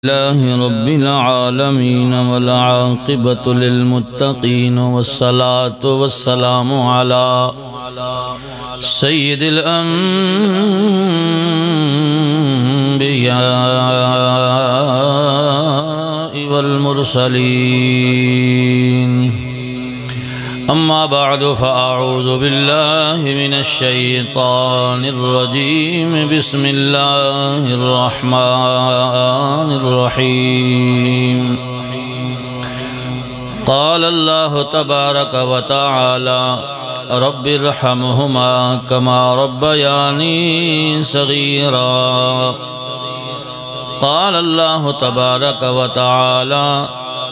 لله رب العالمين والعاقبة للمتقين والصلاة والسلام على سيد الأنبياء والمرسلين أما بعد فأعوذ بالله من الشيطان الرجيم بسم الله الرحمن الرحيم قال الله تبارك وتعالى رب ارحمهما كما ربياني صغيرا قال الله تبارك وتعالى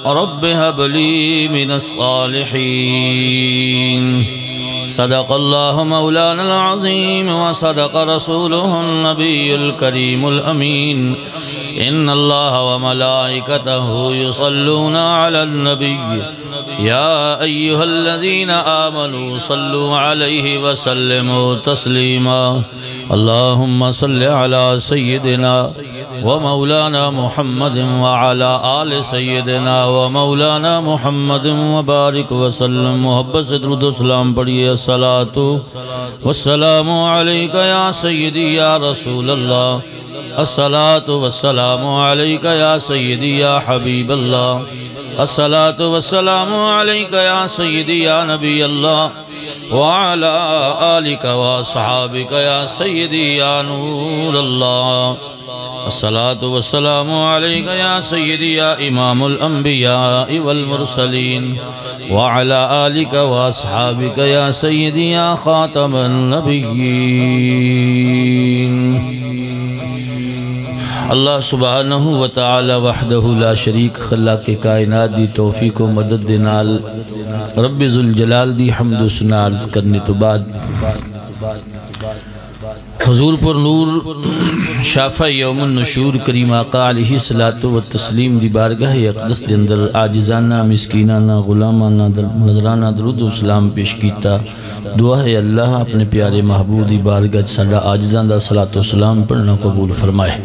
رب هب لي من الصالحين صدق الله مولانا العظيم وصدق رسوله النبي الكريم الأمين إن الله وملائكته يصلون على النبي يا أيها الذين آمنوا صلوا عليه وسلموا تسليما اللهم صل على سيدنا ومولانا محمد وعلى آل سيدنا ومولانا محمد وبارك وسلم محبت سے درود و سلام پڑھئے الصلاة والسلام عليك يا سيدي يا رسول الله الصلاة والسلام عليك يا سيدي يا حبيب الله الصلاة والسلام عليك يا سيدي يا نبي الله وعلى آلك وأصحابك يا سيدي يا نور الله الصلاة والسلام عليك يا سيدي يا إمام الأنبياء والمرسلين وعلى آلك وأصحابك يا سيدي يا خاتم النبيين اللہ سبحانہ وتعالی وحدہ لا شریک خلاق کائنات دی توفیق و مدد دینال رب ذوالجلال دی حمد و ثنا عرض کرنے تو بعد حضور پر نور شافع یوم النشور کریم آقا علیہ الصلاۃ والتسلیم دی بارگاہ اقدس دے اندر عاجزانہ مسکینانہ غلامانہ نذرانہ درود و سلام پیش کیتا دعا ہے اللہ اپنے پیارے محبوب دی بارگاہ ساڈا عاجزاں دا صلاۃ و سلام پڑھنا قبول فرمائے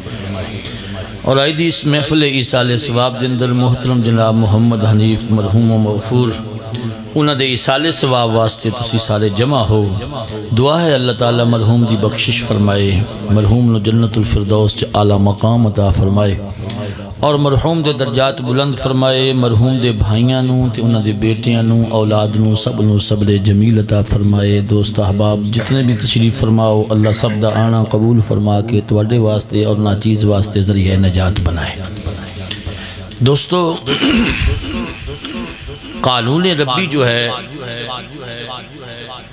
اور آئی دی اس محفل ایصال ثواب دے اندر محترم جناب محمد حنیف مرحوم و مغفور انہاں دے ایصال ثواب واسطے تسی سارے جمع ہو دعا ہے اللہ تعالیٰ مرحوم دی بخشش فرمائے مرحوم نو جنت الفردوس چ اعلیٰ مقام عطا فرمائے اور مرحوم دے درجات بلند فرمائے مرحوم دے بھائیاں نو تے انہاں دے بیٹیاں نو اولاد نو سب نو صبر جمیل عطا فرمائے دوست احباب جتنے بھی تشریف فرماؤ اللہ سب دا آنا قبول فرما کے تواڈے واسطے اور ناچیز واسطے ذریعہ نجات بنائے دوستو قانون ربی جو ہے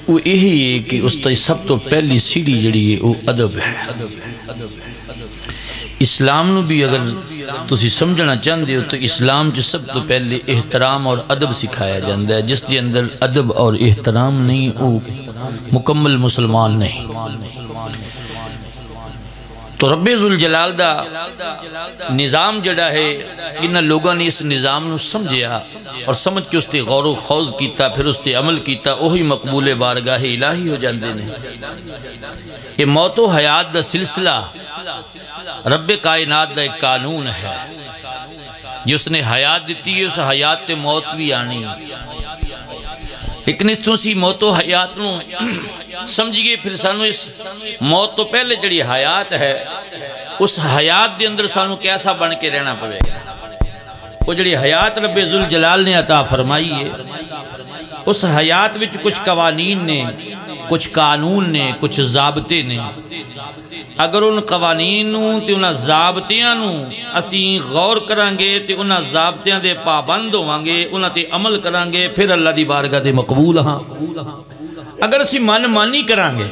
وہ یہی ہے کہ اس تے سب تو پہلی سیڑھی جڑی ہے وہ ادب ہے اسلام نو بھی اگر تسی سمجھنا چاہندے ہو تو اسلام جو سب تو پہلے احترام اور ادب سکھایا جاندہ ہے جس کے اندر ادب اور احترام نہیں وہ مکمل مسلمان نہیں تو رب ذوالجلال دا نظام جڑا ہے انہاں لوگوں نے اس نظام نو سمجھیا اور سمجھ کے اس تے غور و خوض کیتا پھر اس تے عمل کیتا وہی مقبول بارگاہ الہی ہو جاندے نے یہ موت و حیات دا سلسلہ رب کائنات دا ایک قانون ہے جس نے حیات دیتی ہے اس حیات تے موت بھی آنی لیکن اس تو سی موت و حیات نو سمجھئے پھر سانو اس موت تو پہلے جڑی حیات ہے اس حیات دے اندر سانو کیسا بن کے رہنا پڑے گا وہ جڑی حیات رب ذوالجلال نے عطا فرمائی ہے اس حیات وچ کچھ قوانین نے کچھ قانون نے کچھ ضابطے نے اگر ان قوانین نو تے انہاں ضابطیاں نو اسی غور کرانگے تے انہاں ضابطیاں دے پابند ہوانگے انہاں تے عمل کرانگے پھر اللہ دی بارگاہ دے مقبول ہاں اگر اسی من مانی کرانگے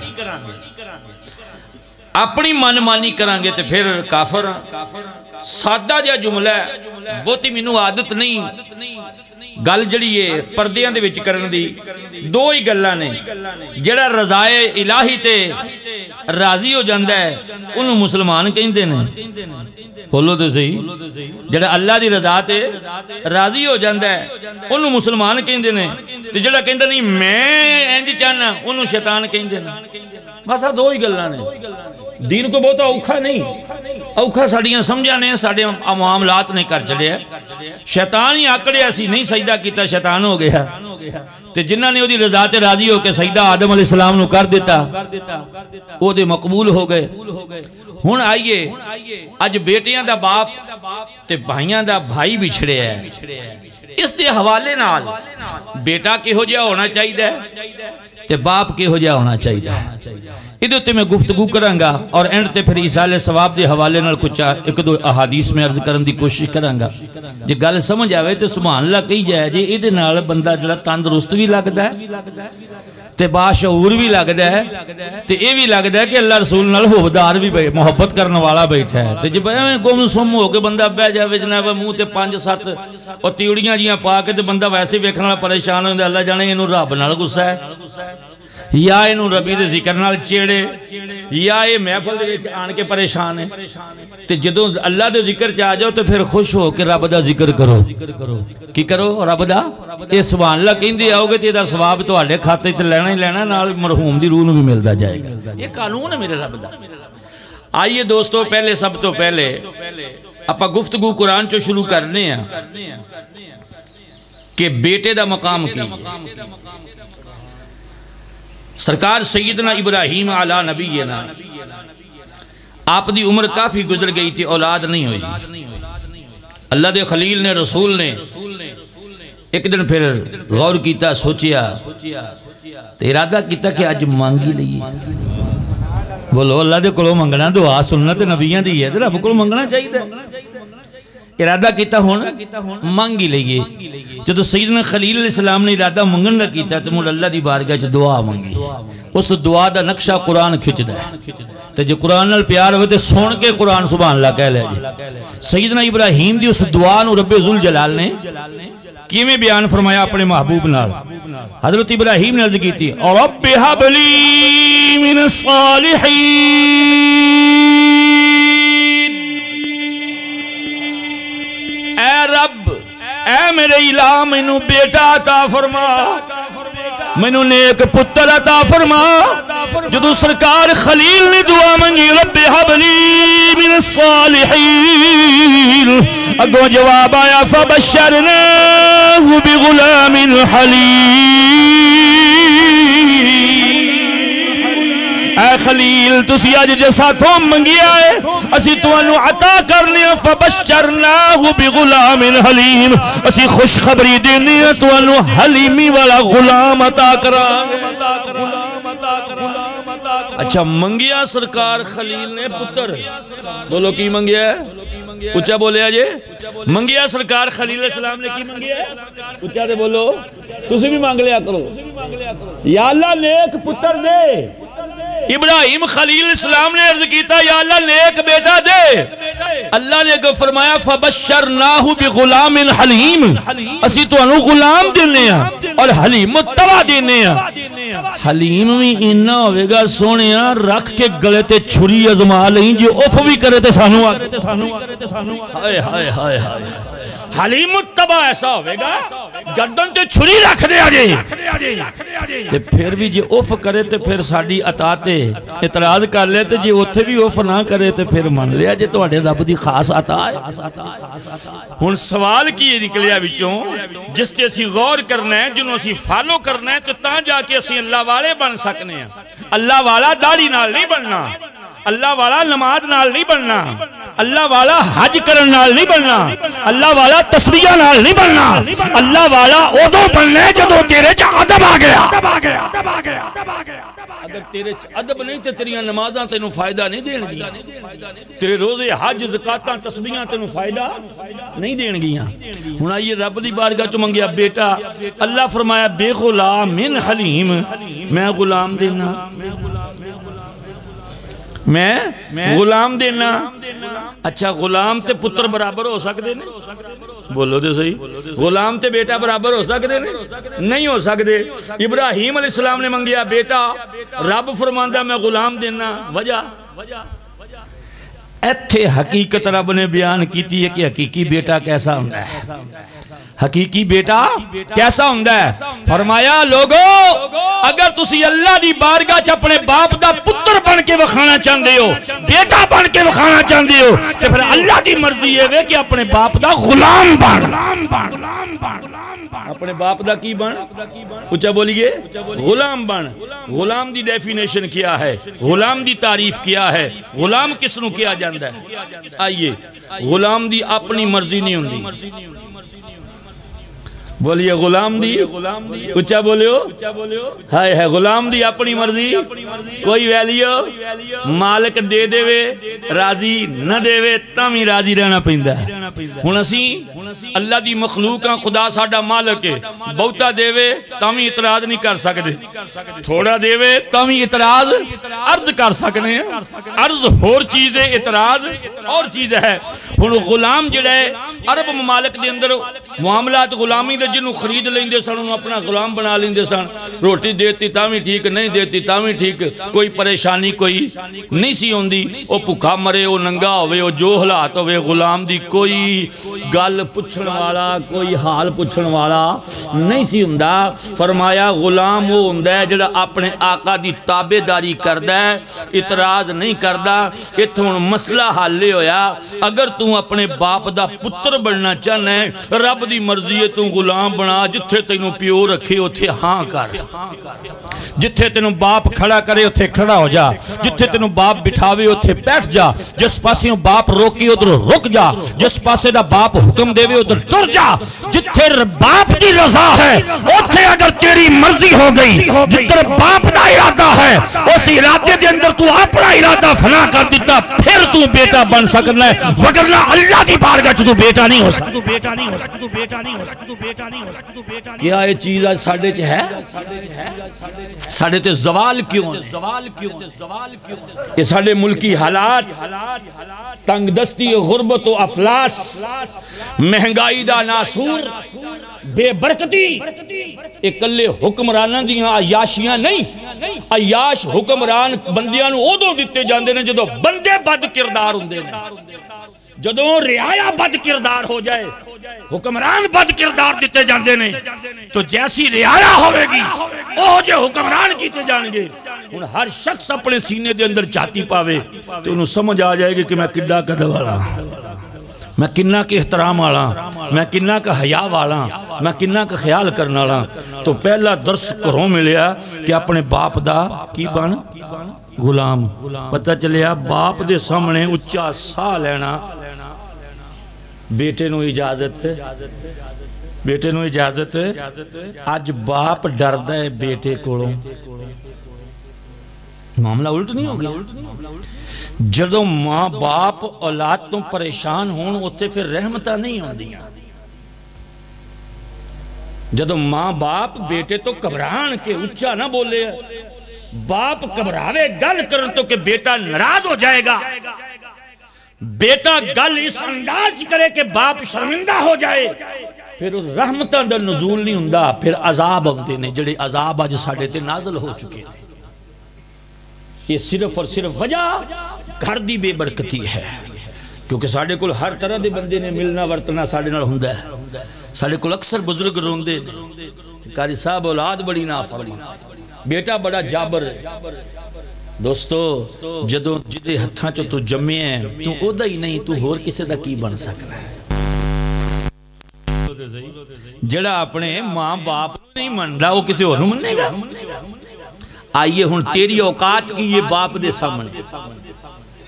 اپنی من مانی کرانگے تے پھر کافر سادہ جا جملہ ہے بہتی مینوں عادت نہیں گل جڑی ہے پردیاں دے وچ کرن دی دو ہی گلاں نے جڑا رضائے الہی تے راضی ہو جاندہ ہے انہوں مسلمان کہندے نے بولو تو صحیح جڑا اللہ دی رضا تے راضی ہو جاندہ ہے انہوں مسلمان کہندے نے تے جڑا کہندہ نہیں میں اینجی چاہنا انہوں شیطان کہندے نے بس دو ہی گلاں نے دین کو بہت اوکھا نہیں اوکھا ساڑیاں سمجھا نے ساڑے معاملات نے کر چلے ہیں شیطان ہی آکڑیا سی نہیں سجدہ کیتا شیطان ہو گیا تے جنہ نے وہ دی رضا تے راضی ہو کے سجدہ آدم علیہ السلام نو کر دیتا وہ دے مقبول ہو گئے ہن آئیے اج بیٹیاں دا باپ تے بھائیاں دا بھائی بچھڑے ہے اس دے حوالے نال بیٹا کی ہو جا ہونا چاہیے تے باپ کی ہو جا ہونا چاہیے ادھے تے میں گفتگو کرانگا اور اینڈ تے پھر عیسال ثواب دے حوالے نال کچھ ایک دو احادیث میں عرض کرن دی کوشش کرانگا جے گل سمجھ آوے تے سبحان اللہ کہی جائے جے ادھے نال بندہ جڑا تندرست بھی لگدا ہے تے باشعور بھی لگدا ہے تے اے بھی لگدا ہے کہ اللہ رسول نال حبدار بھی محبت کرنے والا بیٹھا ہے تے جب گم سم ہو کے بندہ بہ جاوے جناب منہ تے 5-7 اور تیوڑیاں جیاں پا کے تے بندہ ویسے ویکھن والا پریشان ہوندا اللہ جانے اینوں رب نال غصہ ہے یا اینوں ربی دے ذکر نال چیڑے یا اے محفل دے وچ آن کے پریشان ہے تے جدوں اللہ دے ذکر چ آ جاؤ تے پھر خوش ہو کے رب دا ذکر کرو کی کرو رب دا اے سبحان اللہ کہندے آؤ گے تے دا ثواب تواڈے کھاتے تے لینا ہی لینا نال مرحوم دی روح نوں بھی ملدا جائے گا یہ قانون ہے میرے رب دا آئیے دوستو پہلے سب تو پہلے اپا گفتگو قرآن چو شروع کرنے ہیں کہ بیٹے دا مقام کی سرکار سیدنا ابراہیم علی نبینا آپ دی عمر کافی گزر گئی تھی اولاد نہیں ہوئی اللہ دے خلیل نے رسول نے ایک دن پھر غور کیتا سوچیا ارادہ کیتا کہ آج مانگی لئی بولو اللہ دے کلو منگنا دعا سنت نبیان دی ہے رب کلو منگنا چاہیے ارادہ کیتا ہون مانگی لئیے جدو سیدنا خلیل علیہ السلام نے ارادہ منگن لگ کیتا تو مول اللہ دی بارگاہ جو دعا منگی اس دعا دا نقشہ قرآن کھچ دا ہے تو جو قرآن نال پیار ہوئے تو سون کے قرآن سبحان اللہ کہہ لے سیدنا ابراہیم دی اس دعا نو رب ذوالجلال نے کیویں بیان فرمایا اپنے محبوب نال حضرت ابراہیم نے عرض کی تھی رب ہب لی من الصالحین اے رب اے میرے الہ مینوں بیٹا عطا فرما مینوں نیک پتر عطا فرما جدو سرکار خلیل نے دعا منگی رب ہب لی من الصالحین اگو جواب آیا فبشرناہ بغلام حلیم اے خلیل تسی آج جیسا تو منگیا ہے اسی تو انو عطا کرنے فبشرناہ بغلام حلیم اسی خوشخبری دینے تو انو حلیمی والا غلام عطا کرا اچھا منگیا سرکار خلیل نے پتر بولو کی منگیا ہے اچھا بولے آجے منگیا سرکار خلیل السلام نے کی منگیا ہے اچھا دے بولو تسی بھی مانگ لیا کرو یا اللہ نیک پتر دے ابراہیم خلیل السلام نے عرض کیتا یا اللہ نیک بیٹا دے اللہ نے فرمایا فبشرناہ بغلام حلیم اسی تو انو غلام دینے ہیں اور حلیم متبع دینے ہیں حلیم بھی انہا ہوئے گا سونے رکھ کے گلے تے چھری ازما لیں جو اف بھی کرے تے سانو ہائے ہائے ہائے حلیم متبع ایسا ہوئے گا گردن تے چھری رکھ دے آجے تے پھر بھی جی اف کرے تے پھر ساڑی اطاعتے اعتراض کر لے تے جی اتھے بھی اف نہ کرے تے پھر من لیا جی تو اڑے رب دی خاص عطا ہے ہن سوال کی نکلیا بچوں جس تے اسی غور کرنا ہے جنہوں اسی فالو کرنا ہے تو تاں جا کے اسی اللہ والے بن سکنے ہیں اللہ والا داڑھی نال نہیں بننا اللہ والا نماز نال نہیں بننا اللہ والا حج کرن نال نہیں بننا اللہ والا تسبیح نال نہیں بننا اللہ والا اودو بننا ہے جدو تیرے چا عدب آ گیا اگر تیرے چا عدب نہیں تے تیریاں نمازاں تینوں فائدہ نہیں دین گیا تیرے روزے حج زکاتاں تسبیحاں تینوں فائدہ نہیں دین گیا ہن آئیے رب دی بارگاہ چ منگیا بیٹا اللہ فرمایا بے غلام من حلیم میں غلام دینا میں غلام دینا اچھا غلام تے پتر برابر ہو سکتے نہیں بولو دے صحیح غلام تے بیٹا برابر ہو سکتے نہیں ہو سکتے ابراہیم علیہ السلام نے منگیا بیٹا رب فرماندہ میں غلام دینا وجہ ایتھے حقیقت رب نے بیان کیتی ہے کہ حقیقی بیٹا کیسا ہوندہ ہے، حقیقی بیٹا کیسا ہوندہ ہے۔ فرمایا لوگو اگر تسی اللہ دی بارگاہ چ اپنے باپ دا پتر بن کے وکھانا چاہندے ہو، بیٹا بن کے وکھانا چاہندے ہو، تو پھر اللہ دی مرضی ہے کہ اپنے باپ دا غلام بن، اپنے باپ دا کی بن، اچھا بولیے غلام بن۔ غلام دی ڈیفینیشن کیا ہے، غلام دی تعریف کیا ہے، غلام کس نو کیا جاندہ ہے؟ آئیے غلام دی اپنی مرضی نہیں ہوندی، بولیے غلام دی، اچھا بولیو ہائے ہے، غلام دی اپنی مرضی، کوئی ویلیو مالک دے دے وے راضی نہ دے وے تامی راضی رہنا پہندہ ہے۔ ہن اسی اللہ دی مخلوقاں، خدا ساڑا مالک ہے، بہتا دے وے تامی اعتراض نہیں کر سکتے، تھوڑا دے وے تامی اعتراض عرض کر سکنے ہیں، عرض اور چیز ہے، اعتراض اور چیز ہے۔ ہن غلام جڑا ہے عرب ممالک دے اندر معاملات غلامی دے جنہوں خرید لیندے سن انہوں اپنا غلام بنا لیندے سن، روٹی دیتی تامی ٹھیک، نہیں دیتی تامی ٹھیک، کوئی پریشانی کوئی نہیں سی ہوندی، او پکا مرے، او ننگا ہوئے، او جو حالات ہوئے، غلام دی کوئی گل پچھن والا، کوئی حال پچھن والا نہیں سی ہوندہ۔ فرمایا غلام وہ ہوندہ ہے جڑا اپنے آقا دی تابع داری کردہ ہے، اعتراض نہیں کردہ۔ اتھوں مسئلہ حل لے ہویا، اگر تُو اپنے باپ دا پتر بننا چاہنے رب دی مرضی ہے تو غلام بنا، جتھے تینوں پیو رکھے اتھے ہاں کر، جتھے تینوں باپ کھڑا کرے اتھے کھڑا ہو جا، جتھے تینوں باپ بٹھاوے اتھے بیٹھ جا، جس پاسے باپ روکی ادھر رک جا، جس پاسے دا باپ حکم دے وے ادھر ٹر جا، جتھے باپ دی رضا ہے اتھے اگر تیری مرضی ہو گئی، جتھے باپ دا ارادہ ہے اس ارادے دے اندر تو اپنا ارادہ فنا کر دیتا، پھر تو بیٹا بن سکنا ہے، وگرنہ اللہ دی بارگاہ تو بیٹا نہیں ہو سکتا۔ کیا یہ چیز آج ساڑھے چ ہے؟ ساڑھے تے زوال کیوں ہے؟ یہ ساڑھے ملکی حالات، تنگ دستی، غربت و افلاس، مہنگائی دا ناسور، بے برکتی، اکلے حکمرانہ دیاں عیاشیاں نہیں، عیاش حکمران بندیاں نو اودوں دیتے جاندے نے جدو بندے بد کردار ہوندے نے، جدو رعایا بد کردار ہو جائے، حکمران بد کردار دیتے جاندے نے، تو جیسی رعایا ہوئے گی اوہ جو حکمران کیتے جانگے۔ ان ہر شخص اپنے سینے دے اندر چاہتی پاوے تو انہوں سمجھ آ جائے گی کہ میں کڈا قدر والا، میں کنہ کے احترام والا، میں کنہ کا حیاء والا، میں کنہ کا خیال کرنا والا۔ تو پہلا درس کروں ملیا کہ اپنے باپ دا کی بن غلام، پتہ چلیا باپ دے سامنے اچھا سا لینا، بیٹے نو اجازت، بیٹے نو اجازت، آج باپ ڈردہ ہے بیٹے کوڑوں، معاملہ الٹ نہیں ہو گیا۔ جدو ماں باپ اولاد تو پریشان ہون ہوتے پھر رحمتہ نہیں ہوں دیا، جدو ماں باپ بیٹے تو کبران کے اچھا نہ بولے، باپ کبراوے گل کرن تو کہ بیٹا ناراض ہو جائے گا، بیٹا گل اس انداز کرے کہ باپ شرمندہ ہو جائے، پھر رحمتہ دا نزول نہیں ہوندا، پھر عذاب ہوندے نے، جڑے عذاب آج ساڑھے تے نازل ہو چکے ہیں۔ یہ صرف اور صرف وجہ گھر دی بے برکتی ہے، کیونکہ ساڑھے کل ہر طرح دے بندے نے ملنا ورتنا ساڑھے نال ہوندا ہے۔ ساڑھے کل اکثر بزرگ روندے نے، قاری صاحب اولاد بڑی نافرمان، بیٹا بڑا جابر ہے۔ دوستو جدو جدے ہتھاں چو تو جمعے ہیں تو او دا ہی نہیں، تو ہور کسے دا کی بن سکنا ہے؟ جڑا اپنے ماں باپ نہیں من رہا وہ کسے اور نہیں مننے گا۔ آئیے ہن تیری اوقات کی یہ باپ دے سامنے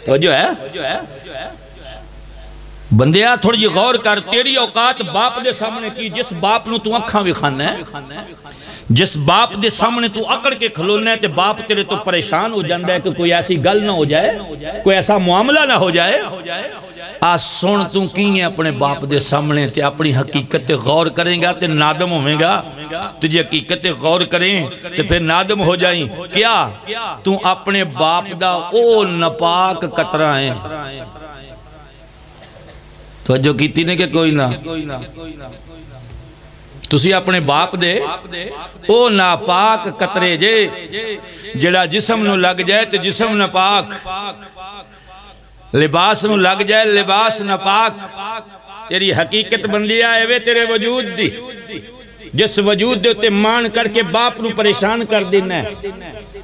تو جو ہے بندیا تھوڑی جی غور کر، تیری اوقات باپ دے سامنے کی، جس باپ نو تو اکھاں بھی کھانا ہے، جس باپ دے سامنے تو اکڑ کے کھلونا ہے تے باپ تیرے تو پریشان ہو جاندہ ہے کہ کوئی ایسی گل نہ ہو جائے، کوئی ایسا معاملہ نہ ہو جائے۔ آج سن تو کیے اپنے باپ دے سامنے تے اپنی حقیقت غور کریں گا تے نادم ہوئے گا، تجھے حقیقت غور کریں تے پھر نادم ہو جائیں۔ کیا تو اپنے باپ دا او نپاک قطرہ ہیں، توجہ کیتی نے کہ کوئی نہ، تسی اپنے باپ دے او ناپاک قطرے جے جڑا جسم نو لگ جائے تے جسم ناپاک، لباس نو لگ جائے لباس ناپاک تیری حقیقت بن لیا ہے وے تیرے وجود دی جس وجود دے تے مان کر کے باپ نو پریشان کر دینا ہے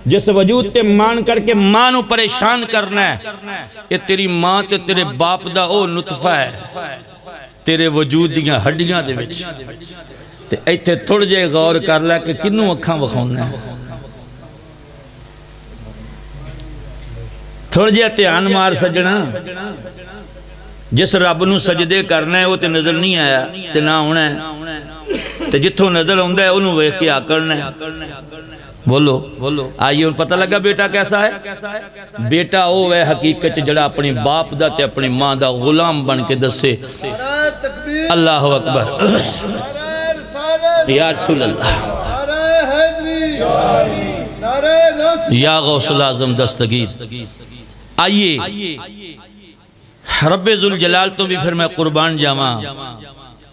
جس وجود تے مان کر کے ماں نو پریشان کرنا ہے یہ تیری ماں تے تیرے باپ دا او نطفہ ہے تیرے وجود دیاں ہڈیاں دے وچ تے ایتھے تھوڑ جائے غور کر لے کہ کنوں اکھاں وکھاؤنا ہے تھوڑ جائے دھیان مار سجنا جس رب نو سجدے کرنا ہے وہ تے نظر نہیں آیا تے نہ ہونا ہے تے جتھوں نظر ہوندا ہے انہوں ویکھ کے آکڑنا ہے بولو آئیے پتہ لگا بیٹا کیسا ہے بیٹا او ہے حقیقت جڑا اپنی باپ دا تے اپنی ماں دا غلام بن کے دسے اللہ اکبر یا رسول اللہ یا غوث العظم دستگیر آئیے رب ذوالجلال تو بھی پھر میں قربان جاواں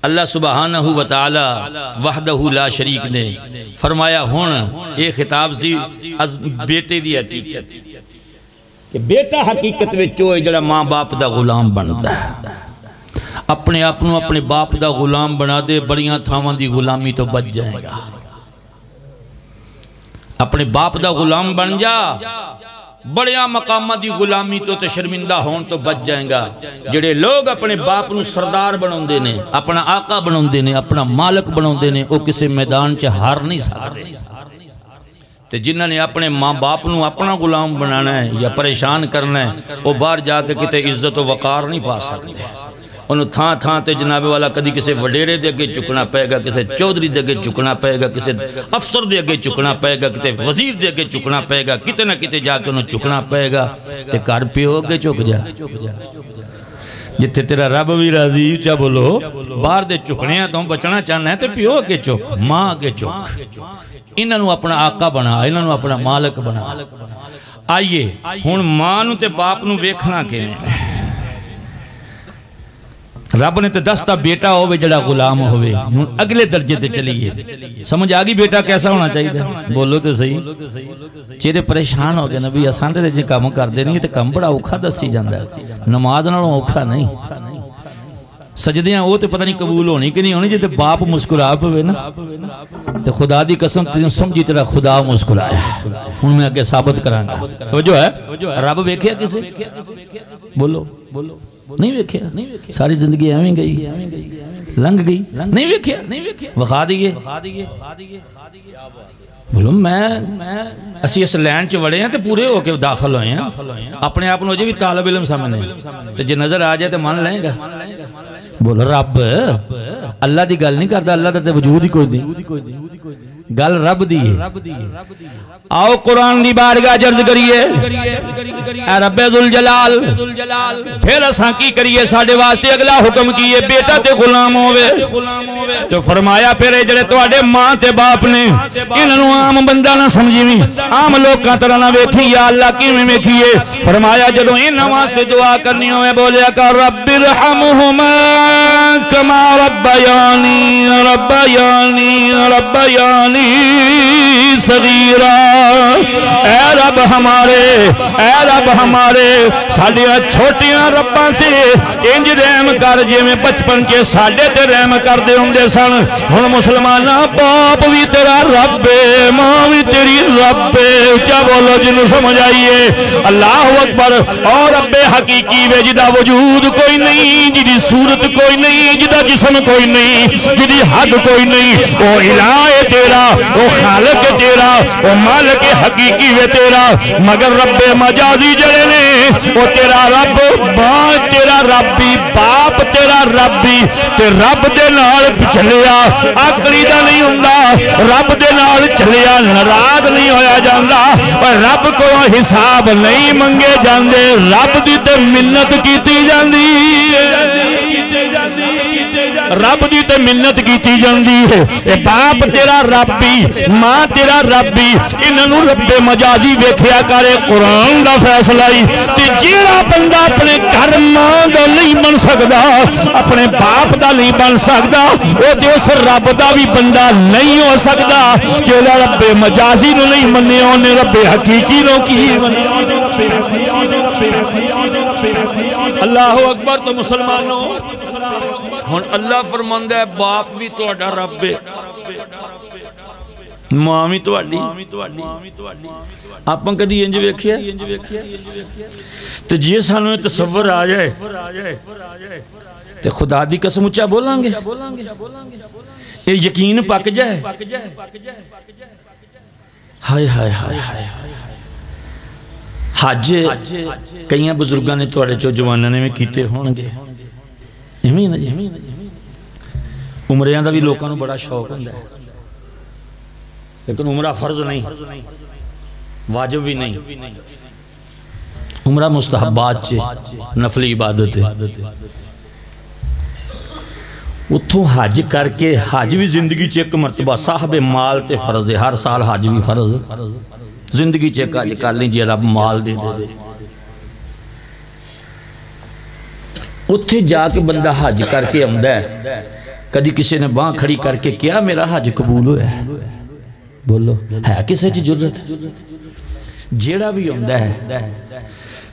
اللہ سبحانہ وتعالی وحدہ لا شریک نے فرمایا ہون ایک خطاب سی از بیٹے دی حقیقت کہ بیٹا حقیقت میں چوئے جڑا ماں باپ دا غلام بندا ہے اپنے اپنوں اپنے باپ دا غلام بنا دے بڑیاں تھاواں دی غلامی تو بچ جائے گا اپنے باپ دا غلام بن جا بڑیاں مقامہ دی غلامی تو شرمندہ ہون تو بچ جائیں گا جڑے لوگ اپنے باپ نو سردار بناؤں دینے اپنا آقا بناؤں دینے اپنا مالک بناؤں دینے وہ کسی میدان چے ہار نہیں سکتے تے جنہاں نے اپنے ماں باپ نو اپنا غلام بنانا ہے یا پریشان کرنا ہے وہ باہر جاتے کتے عزت و وقار نہیں پا سکتے انہوں تھاں تے جناب والا کدی کسے وڈیرے دے اگے چکنا پائے گا کسے چودری دے اگے چکنا پائے گا کسے افسر دے اگے چکنا پائے گا کتے وزیر دے اگے چکنا پائے گا کتے نہ کتے جا کے انہوں چکنا پائے گا تے کار پیو اگے چک جا جتے تیرا رب بھی راضی چا بولو باہر دے چکنے ہیں تو ہم بچنا چاہنا ہے تے پیو اگے چک ماں اگے چک انہوں اپنا آقا بنا انہوں اپنا مالک بنا آئیے ہون ماں نو تے باپ نو ویکھنا کے رب نے تے دستا بیٹا ہوئے جڑا غلام ہوئے اگلے درجے تے چلیے سمجھ آگی بیٹا کیسا ہونا چاہیے بولو تے صحیح چیرے پریشان ہو گئے نبی آسان تے جن کام کر دے نہیں تے کم بڑا اوکھا دسی جاندہ ہے نماز نالوں اوکھا نہیں سجدیاں وہ تے پتہ نہیں قبول ہونی کہ نہیں ہونی جے تے باپ مسکرا پہ نا تے خدا دی قسم تے سمجھی تیرا خدا مسکرایا ان میں آگے ثابت کرانا توجہ ہے رب ویکھیا کسے بولو نہیں ویکھیا ساری زندگی ایویں گئی لنگ گئی نہیں ویکھیا وخا دیئے بولو میں اسی اس لینڈ چ وڑے ہیں تے پورے ہو کے داخل ہوئے ہیں اپنے آپ نو جے بھی طالب علم سامنے تے جے نظر آ جائے تے مان لیں گا بولو رب اللہ دی گل نہیں کرتا اللہ تے وجود ہی کوئی نہیں گل رب دی ہے آؤ قرآن دی بارگاہ جرد کریے اے رب ذوالجلال پھر اساں کی کریے ساڑھے واسطے اگلا حکم کیے بیٹا تے غلام ہوئے تو فرمایا پھر جڑے تو آڑے ماں تے باپ نے انہوں عام بندہ نہ سمجھی میں عام لوگ کا طرح نہ ویکھی یا اللہ کی میں ویکھیے فرمایا جدو ان واسطے دعا کرنی ہوئے بولیا کہ رب ارحمہما کما ربیانی صغیرہ اے رب ہمارے ساڑھیاں چھوٹیاں رباں تے انج رحم کر جے میں بچپن کے ساڑھے تے رحم کر دے ہوں دے سن ہن مسلمانہ باپ بھی تیرا رب ماں بھی تیری رب کیا بولو جنہوں سمجھ آئیے اللہ اکبر اور رب حقیقی وے جدہ وجود کوئی نہیں جدی صورت کوئی نہیں جدہ جسم کوئی نہیں جدی حد کوئی نہیں وہ الہ تیرا وہ خالق تیرا وہ مالک حقیقی وے تیرا مگر رب مجازی جڑے نے وہ تیرا رب ماں تیرا ربی باپ تیرا ربی تے رب دے نال چلیا آکری دا نہیں ہوندا رب دے نال چلیا ناراض نہیں ہویا جاندا اور رب کو حساب نہیں منگے جاندے رب دی تے منت کیتی جاندی رب دی تے منت کیتی جاندی ہے اے باپ تیرا ربی ماں تیرا ربی انہوں رب مجازی ویکھیا کرے قرآن دا فیصلہ ہی تے جیڑا بندہ اپنے گھر ماں دا نہیں بن سکدا اپنے باپ دا نہیں بن سکدا وہ تے اس رب دا بھی بندہ نہیں ہو سکدا جیڑا رب مجازی نو نہیں مننے انہیں رب حقیقی نو کی اللہ اکبر تو مسلمانوں ہن اللہ فرماندا ہے باپ بھی تہاڈا رب ہے ماں بھی تہاڈی آپاں کدی انج ویکھیا تے جے سانوں تصور آ جائے تے خدا دی قسم اچا بولاں گے یہ یقین پک جائے ہائے ہائے ہائے ہائے حج کئی بزرگاں نے تواڈے چو جواناں نے بھی کیتے ہون گے ایویں نا جی عمریاں دا بھی لوکاں نوں بڑا شوق ہوندا ہے لیکن عمرہ فرض نہیں واجب بھی نہیں عمرہ مستحبات چے نفلی عبادت ہے اتھوں حج کر کے حج بھی زندگی چے ایک مرتبہ صاحب مال تے فرض ہے ہر سال حج بھی فرض ہے زندگی چے ایک حج کر لیجئے رب مال دے دے اتھے جا کے بندہ حج کر کے آمدہ ہے کدی کسی نے باں کھڑی کر کے کیا میرا حج قبول ہویا ہے بولو ہے کسے چی جرت جیڑا بھی آمدہ ہے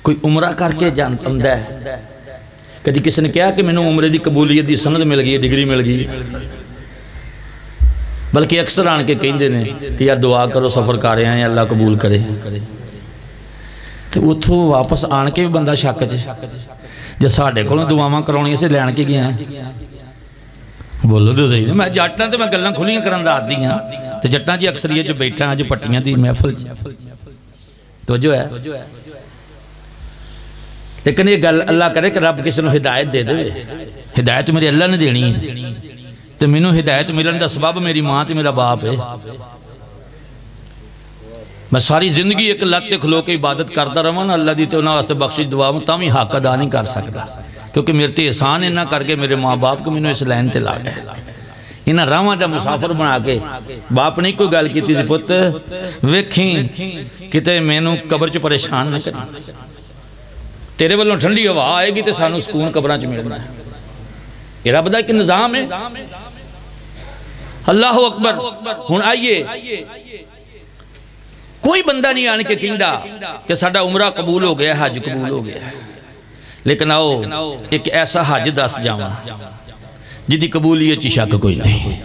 کوئی عمرہ کر کے آمدہ ہے کدی کسی نے کیا کہ میں نے عمرے دی قبولیت دی سند مل گئی ڈگری مل گئی بلکہ اکثر آن کے کہیں دینے کہ یار دعا کرو سفر کر رہے ہیں اللہ قبول کرے تو اتھو واپس آن کے بھی بندہ شک جے جے ساڑھے کو دعاواں کرونی سے لین کے گیا ہیں بولو تو صحیح میں جاٹاں تو میں گلاں کھلیاں کرن دا آدھی ہیں تو جٹاں جی اکثریت جو بیٹھا ہیں جو پٹیاں دی محفل تو جو ہے لیکن یہ گل اللہ کرے کہ رب کسی نے ہدایت دے دے ہدایت میرے اللہ نے دینی ہے تو میں نے ہدایت ملن دا سبب میری ماں تے میرا باپ ہے میں ساری زندگی ایک لت کھلو کے عبادت کرتا رہا نا اللہ دی تے انہاں واسطے بخشش دعا ہوں تاں بھی حق ادا نہیں کر سکتا کیونکہ میرے تے احسان نہ کر کے میرے ماں باپ کو میں نے اس لائن تے لا گئے انہاں راواں دا مسافر بنا کے باپ نے کوئی گل کیتی سی پت ویکھیں کتے مینوں قبر چ پریشان نہ کریں تیرے والوں ٹھنڈی ہوا آئے گی تے سانو سکون قبراں چ ملنا ہے یہ رب دا ایک نظام ہے اللہ اکبر ہن آئیے کوئی بندہ نہیں آنے کے کہندا کہ ساڈا عمرہ قبول ہو گیا حج قبول ہو گیا لیکن آؤ ایک ایسا حج دس جاواں جدی قبولیت چی شک کوئی نہیں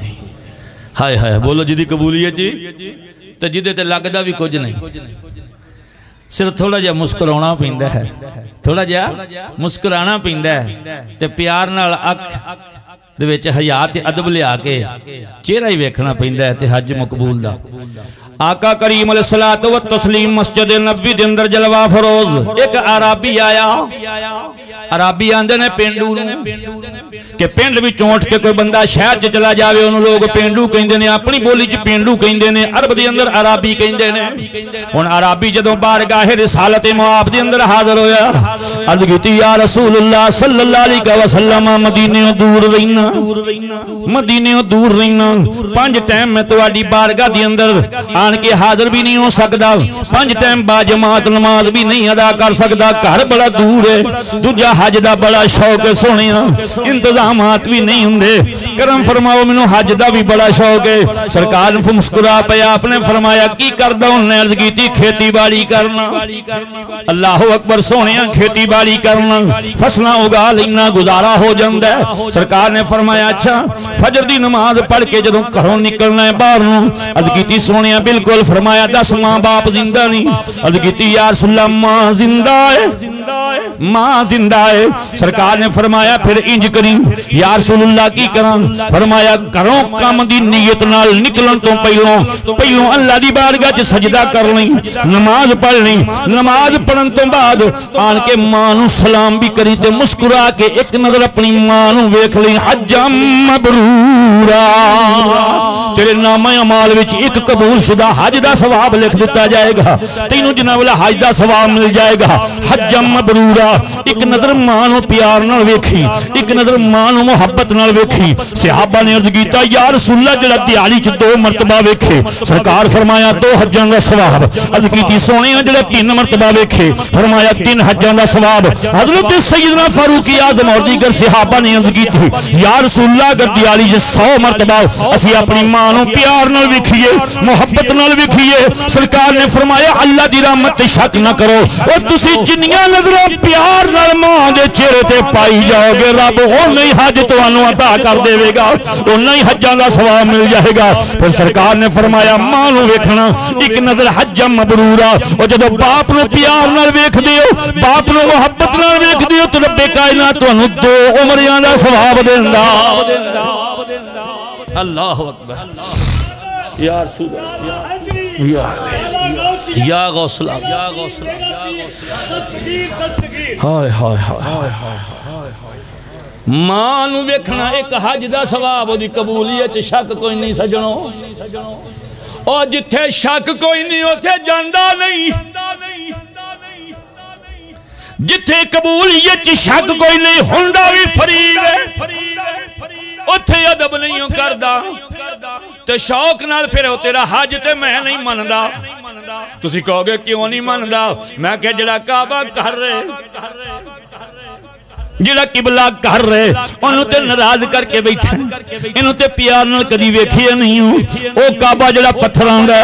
ہائے ہائے بولو جدی قبولیت چی تو جدے تے لگدا بھی کچھ نہیں صرف تھوڑا جا مسکرانا پیندا ہے تھوڑا جا مسکرانا پیندا ہے تے پیار نال اکھ دے وچ حیا تے ادب لیا کے چہرہ ہی ویکھنا پیندا ہے تے حج مقبول دا آقا کریم علیہ الصلوۃ والتسلیم مسجد نبوی دے اندر جلوہ فروز ایک عربی آیا عربی آندے نے پینڈو کہ پینڈ بھی چونٹ کے کوئی بندہ شہر چ چلا جاوے انہوں لوگ پینڈو کہندے نے اپنی بولی چ پینڈو کہندے نے عرب دے اندر عربی کہندے نے ہن عربی جدوں بارگاہ رسالت معاف دے اندر حاضر ہویا عرض کیتی یا رسول اللہ صلی اللہ علیہ وسلم مدینے دور رہنا مدینے دور رہنا 5 ٹائم میں تواڈی بارگاہ دے اندر آن کے حاضر بھی نہیں ہو سکدا 5 ٹائم با جماعت نماز بھی نہیں ادا کر سکدا گھر بڑا دور ہے دوجا حج دا بڑا شوق ہے سونیا انتظامات بھی نہیں ہوندے کرم فرماؤ مینوں حج دا بھی بڑا شوق ہے سرکار نے مسکرا پیا آپ نے فرمایا کی کردا ہوں نے عرض کیتی کھیتی باڑی کرنا اللہ اکبر سونیا کھیتی باڑی کرنا فصلاں اگا لینا گزارا ہو جاندا ہے سرکار نے فرمایا اچھا فجر دی نماز پڑھ کے جدوں گھروں نکلنا ہے باہر نوں عرض کیتی سونیا بالکل فرمایا 10 ماں باپ زندہ نہیں عرض کیتی یا رسول اللہ ماں زندہ ہے ماں زندہ ہے سرکار نے فرمایا پھر انج کریں یا رسول اللہ کی کرن فرمایا گھروں کام دی نیت نال نکلن تو پہلوں اللہ دی بارگاہ چ سجدہ کر لیں نماز پڑھ لیں نماز پڑھن تو بعد آن کے ماں نو سلام بھی کری تے مسکرا کے ایک نظر اپنی ماں نو ویکھ لیں حجم مبرورا تیرے نام اعمال وچ ایک قبول شدہ حج دا ثواب لکھ دیتا جائے گا تینوں جناب والا حج دا ثواب مل جائے گا حجم مبرورا ایک نظر ماں نو پیار نال ویکھی ایک نظر ماں نو محبت نال ویکھی صحابہ نے عرض کیتا یا رسول اللہ جڑا دیالی چ 2 مرتبہ ویکھے سرکار فرمایا 2 حجاں دا ثواب عرض کیتی سونیا جڑا 3 مرتبہ ویکھے فرمایا 3 حجاں دا ثواب حضرت سیدنا فاروق اعظم اور دیگر صحابہ نے عرض کیتی یا رسول اللہ اگر دیالی چ 100 مرتبہ اسی اپنی ماں ماں پیار نال ویکھیے محبت نال ویکھیے سرکار نے فرمایا اللہ دی رحمت تے شک نہ کرو اور تسی جنیاں نظروں پیار نال ماں دے چہرے تے پائی جاؤ گے رب اونا ہی حج تانوں عطا کر دے گا اونا ہی حجاں دا ثواب مل جائے گا پھر سرکار نے فرمایا ماں نو ویکھنا ایک نظر حج مبرورا اور جدو باپ نو پیار نال ویکھ دیو باپ نو محبت نال ویکھ دیو تو رب کائنات تانوں 2 عمریاں دا ثواب دیندا اللہ اکبر یا رسول یا غوث اللہ ہائے ہائے ہائے ماں نو ویکھنا ایک حج دا ثواب دی قبولیت شک کوئی نہیں سجنوں اور جتھے شک کوئی نہیں اوتھے جاندا نہیں جتھے قبولیت شک کوئی نہیں ہوندا بھی فریب ہے اوتھے ادب نہیں کردا تے شوق نال پھر او تیرا حج تے میں نہیں مندا تسی کہو گے کیوں نہیں مندا میں کہ جڑا کعبہ کر رہے جڑا قبلہ کر رہے انہوں تے ناراض کر کے بیٹھے انہوں تے پیار نال کدی ویکھیا نہیں ہوں او کعبہ جڑا پتھراں دا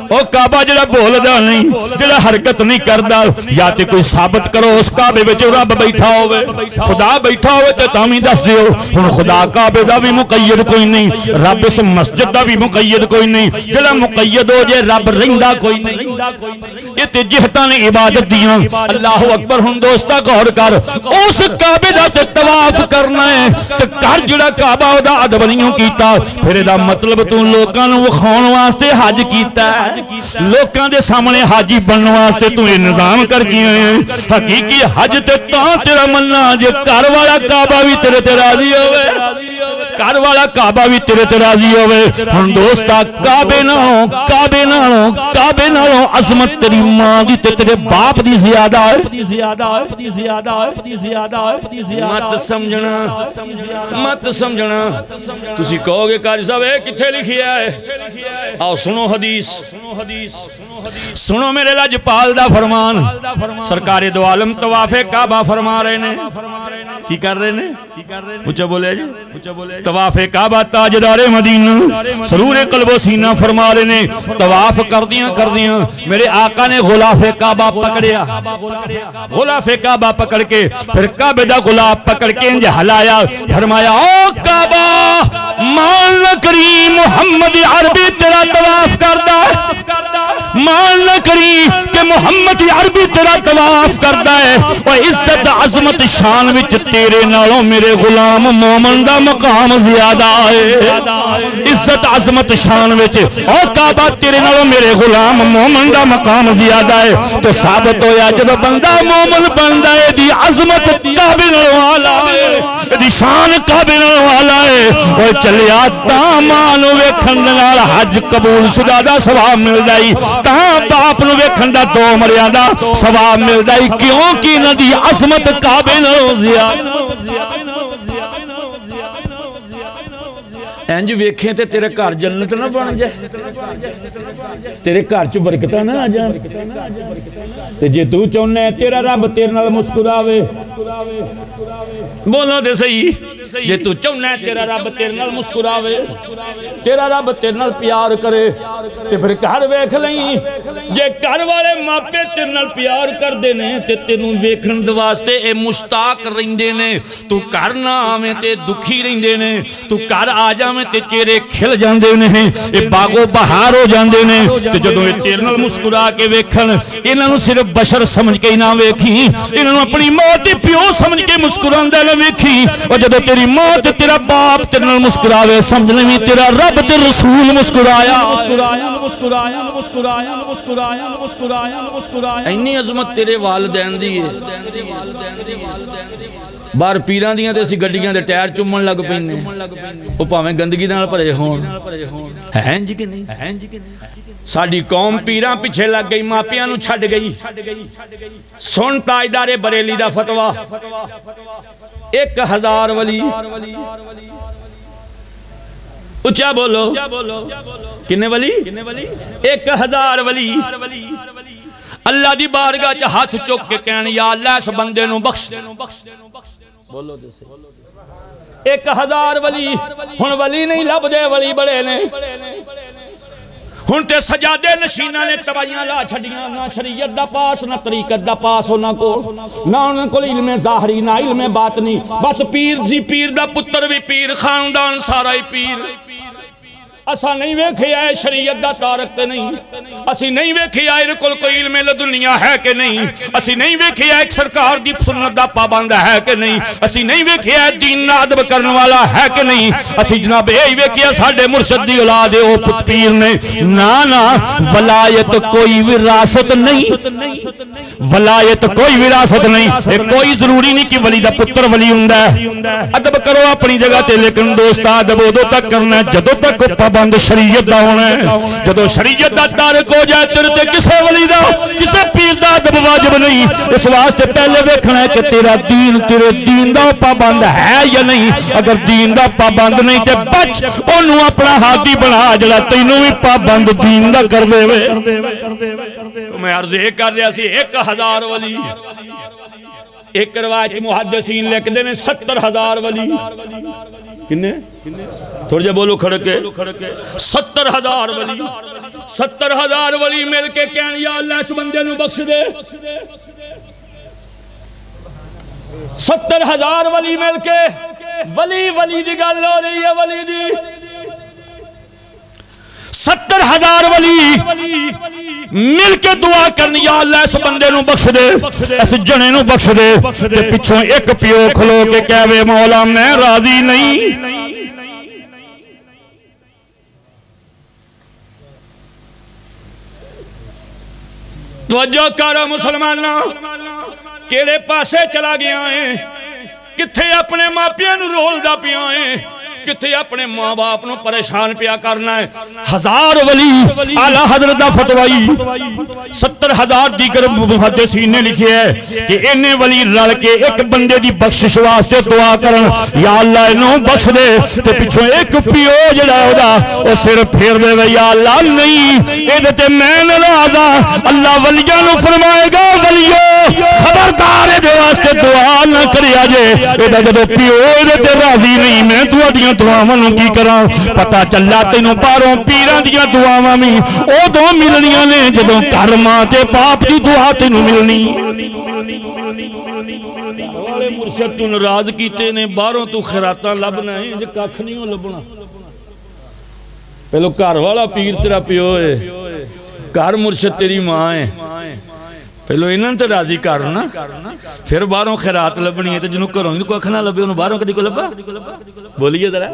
او کعبہ جڑا بولدا نہیں جڑا حرکت نہیں کردا یا تے کوئی ثابت کرو اس کعبے وچ رب بیٹھا ہوے خدا بیٹھا ہوے تے تاں وی دس دیو ہن خدا کعبے دا بھی مقید کوئی نہیں رب اس مسجد دا بھی مقید کوئی نہیں جڑا مقید ہو جے رب رہندا کوئی نہیں یہ تے جہتاں نے عبادت دیاں اللہ اکبر ہن دوستا غور کر اس کعبے دا تے طواف کرنا ہے تے کر جڑا کعبہ دا ادب نہیں کیتا پھر دا مطلب تو لوکاں نوں وکھاون واسطے حج کیتا ہے لوکاں دے سامنے حاجی بنن واسطے تو یہ نظام کر کے آئے حقیقی حج تے تاں تیرا مننا جے گھر والا کعبہ بھی تیرے تے راضی ہوئے گھر والا کعبہ بھی تیرے تے راضی ہوئے ہن دوستا کعبے نالوں عظمت تیری ماں دی تے تیرے باپ دی زیادہ ہے مت سمجھنا تسی کہو گے قاری صاحب اے کتھے لکھیا ہے آؤ سنو حدیث سنو میرے لاجپال دا فرمان سرکار دو عالم طواف کعبہ فرما رہے نے کی کر رہے نے اچھا بولے جی طواف کعبہ تاجدار مدینہ سرور قلب و سینہ فرما رہے نے طواف کر دیاں میرے آقا نے غلاف کعبہ پکڑیا غلاف کعبہ پکڑ کے پھر کعبہ دا غلاف پکڑ کے انجھے ہلایا فرمایا او کعبہ مان نہ کری محمد عربی تیرا طواف کردہ مان نہ کری کہ محمد عربی تیرا طواف کردہ ہے اور عزت عظمت شان وچ تیرے نالوں میرے غلام مومن دا مقام زیادہ ہے عزت عظمت شان وچ اور کعبہ تیرے نالوں میرے غلام مومن دا مقام زیادہ ہے تو ثابت ہویا جب بندہ مومن بندہ ہے دی عظمت کعبے نالوں والا ہے دی شان کعبے نالوں والا ہے اور چلیا تامان ویکھن نال حج قبول شدہ دا ثواب مل جائی تاں باپ نو ویکھن دا 2 عمریاں دا ثواب مل جائی کیوں کی ندی عظمت کعبے نالوں زیادہ انج ویکھیں تے تیرے گھر جنت نہ بن جائے تیرے گھر چ برکتاں نہ آ جان تے جے تو چاہنا ہے تیرا رب تیرے نال مسکراوے بولو تے صحیح جے تو چاہنا ہے تیرا رب تیرے نال مسکراوے تیرا رب تیرے نال پیار کرے تے پھر گھر ویکھ لیں جے گھر والے ماپے تیرے نال پیار کردے نے تے تینوں ویکھن دے واسطے اے مشتاق رہندے نے تو گھر نہ آویں تے دکھی رہندے نے تو گھر آ جاویں تے چہرے کھل جاندے نے اے باغو بہار ہو جاندے نے تے جدوں اے تیرے نال مسکرا کے ویکھن انہاں نوں صرف بشر سمجھ کے نہ ویکھی انہاں نوں اپنی موت دی پیو سمجھ کے مسکراندا نہ ویکھی اور جدوں تیری موت تیرا باپ تیرے نال مسکراوے سمجھ لیں تیرا رب تے رسول مسکرایا اینی عظمت تیرے والدین دی ہے بار پیران دیاں تے اسی گڈیاں دے ٹائر چومن لگ پینے او پاویں گندگی نال بھرے ہون ہیں جی کہ نہیں ساڈی قوم پیران پیچھے لگ گئی ماپیاں نوں چھڈ گئی سن تاجدار بریلی دا فتوی 1000 ولی اچھا بولو کنے ولی 1000 ولی اللہ دی بارگاہ چ ہاتھ چک کے کہن یا اللہ اس بندے نوں بخش بولو تے صحیح 1000 ولی ہن ولی نہیں لب دے ولی بڑے نے ہن تے سجادے نشینہ نے تبائیاں لا چھڑیاں نہ شریعت دا پاس نہ طریقت دا پاس ہونا کو نہ ان کو علم ظاہری نہ علم باطنی بس پیر جی پیر دا پتر بھی پیر خاندان سارا ہی پیر اسا نہیں ویکھیا ہے شریعت دا تارک تے نہیں اسی نہیں ویکھیا ہے کل کوئی علم دنیا ہے کہ نہیں اسی نہیں ویکھیا ہے سرکار دی سنت دا پابند ہے کہ نہیں اسی نہیں ویکھیا ہے دین دا ادب کرنے والا ہے کہ نہیں اسی جناب یہی ویکھیا ساڈے مرشد دی اولاد او پت پیر نے نا ولایت کوئی وراثت نہیں ولایت کوئی وراثت نہیں کوئی ضروری نہیں کہ ولی دا پتر ولی ہوندا ہے ادب کرو اپنی جگہ تے لیکن دوستا ادب ادو تک کرنا ہے جدوں تک پابند شریعت دا ہونا ہے جدو شریعت دا تارک ہو جائے تیرے تے کسے ولی دا کسے پیر دا ادب واجب نہیں اس واسطے پہلے دیکھنا ہے کہ تیرا دین تیرے دین دا پابند ہے یا نہیں اگر دین دا پابند نہیں تے بچ انہوں اپنا ہاتھی بنا جڑا تینوں بھی پابند دین دا کر دے وے تو میں عرض ایک کر رہا سی 1000 ولی ایک روایت محدثین لکھ دینے 70,000 ولی کنے تھوڑ جا بولو کھڑکے 70,000 ولی 70,000 ولی مل کے کہنے یا اللہ اس بندے نو بخش دے 70,000 ولی مل کے ولی دی گل ہو رہی ہے ولی دی 70,000 ولی مل کے دعا کرنی یا اللہ اس بندے نو بخش دے اس جنے نو بخش دے تے پچھوں ایک پیو کھلو کے کہوے مولا میں راضی نہیں توجہ کرو مسلمانہ کیڑے پاسے چلا گیا ہیں کتھے اپنے ماپیاں نو رول دا پیا ہیں کتھے اپنے ماں باپ نو پریشان پیا کرنا ہے 1000 ولی اعلیٰ حضرت دا فتوائی 70,000 دیگر محدثین نے لکھے ہے کہ انہیں ولی رل کے ایک بندے دی بخشش واسطے دعا کرن یا اللہ انہوں بخش دے تے پچھوں ایک پیو جڑا ہو دا وہ سر پھیر دے وے یا اللہ نہیں ایدتے میں نرازا اللہ ولیاں نو فرمائے گا ولیو خبردار دے واسطے دعا نہ کریا جے ایدہ جدو پیو ایدتے راضی نہیں میں تو دیاں دعاواں کی کراں پتہ چلا تینوں پاروں پیراں دیاں دعاواں میں او دو ملنیاں نے جدوں گھر ماں تے باپ دی دعا تینوں ملنی والے مرشد تو ناراض کیتے نے باہروں تو خیراتاں لبنا ہے جے ککھ نہیں ہو لبنا پہلو گھر والا پیر تیرا پیو ہے گھر مرشد تیری ماں ہے پہلو انہاں تے راضی کرنا پھر باہروں خیرات لبنی ہے تے جنوں گھروں کوئی اکھ نہ لبے انہوں باہروں کدی کو لبا بولیے ذرا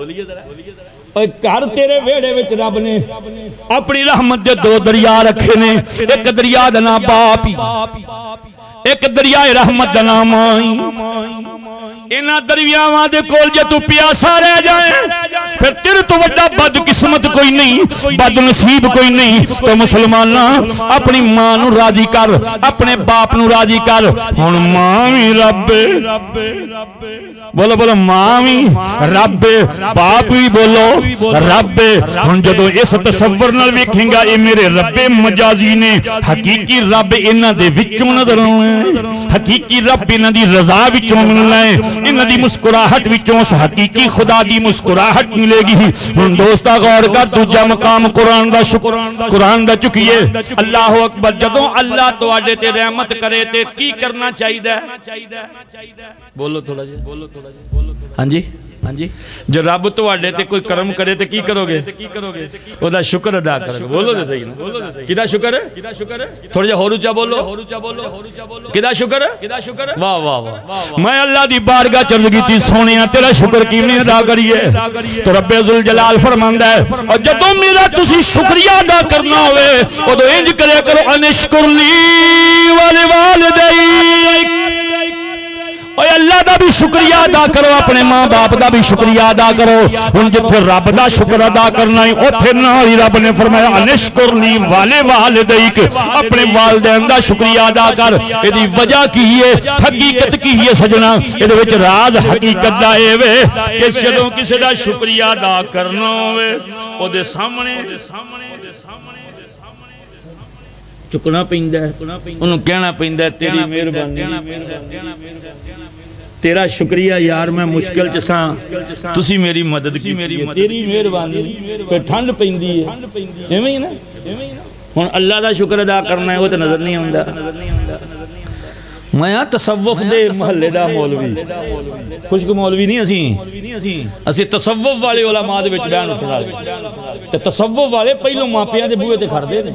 گھر تیرے ویڑے وچ رب نے اپنی رحمت دے 2 دریا رکھے نے ایک دریا دا نام باپ ایک دریائے رحمت دا نام انہاں دریاواں دے کول جے تو پیاسا رہ جائیں پھر تیرے تو وڈا بد قسمت کوئی نہیں بد نصیب کوئی نہیں تو مسلمانہ اپنی ماں نو راضی کر اپنے باپ نو راضی کر ہن ماں وی رب بولو ماں وی رب باپ وی بولو رب ہن جدو اس تصور نال ویکھیں گا اے میرے رب مجازی نے حقیقی رب انہاں دے وچوں نظر آوے حقیقی رب انہاں دی رضا وچوں ملنا ہے انہاں دی مسکراہٹ وچوں اس حقیقی خدا دی مسکراہٹ ملے گی ہن دوستا غور کر دوجا مقام قرآن دا شکر قرآن دا چکیے اللہ اکبر جدوں اللہ تواڈے تے رحمت کرے تے کی کرنا چاہیے بولو تھوڑا جی ہاں جی جو رب تواڈے تے کوئی کرم کرے تے کی کرو گے او دا شکر ادا کرو گے بولو تے صحیح نا کدا شکر ہے تھوڑا جا ہور اونچا بولو کدا شکر ہے واہ واہ واہ میں اللہ دی بارگاہ چرج کیتی سونیا تیرا شکر کیویں ادا کریے تو رب ذوالجلال فرماندا ہے اور جدوں میرا تسی شکریہ ادا کرنا ہوے اودوں انج کریا کرو انشکر لی والوالدیک اوے اللہ دا بھی شکریہ ادا کرو اپنے ماں باپ دا بھی شکریہ ادا کرو ہن جتھے رب دا شکر ادا کرنا ہے اوتھے نال ہی رب نے فرمایا انشکر لی والوالدیک اپنے والدین دا شکریہ ادا کر ایدی وجہ کی ہے حقیقت کی ہے سجنا ایدے وچ راز حقیقت دا اے وے کہ جدوں کسے دا شکریہ ادا کرنا ہوے او دے سامنے چکنا پیندا ہے انہوں کہنا پیندا ہے تیری مہربانی تیرا شکریہ یار میں مشکل چساں تسی میری مدد کی تیری مہربانی پھر ٹھنڈ پیندی ہے ایویں ہی نا ہن اللہ دا شکر ادا کرنا ہے وہ تو نظر نہیں آندا میں تصوف دے محلے دا مولوی خوشک مولوی نہیں اسی تصوف والے علماء دے وچ بیان سنا تے تصوف والے پہلو ماپیاں دے بوئے تے کھڑدے نے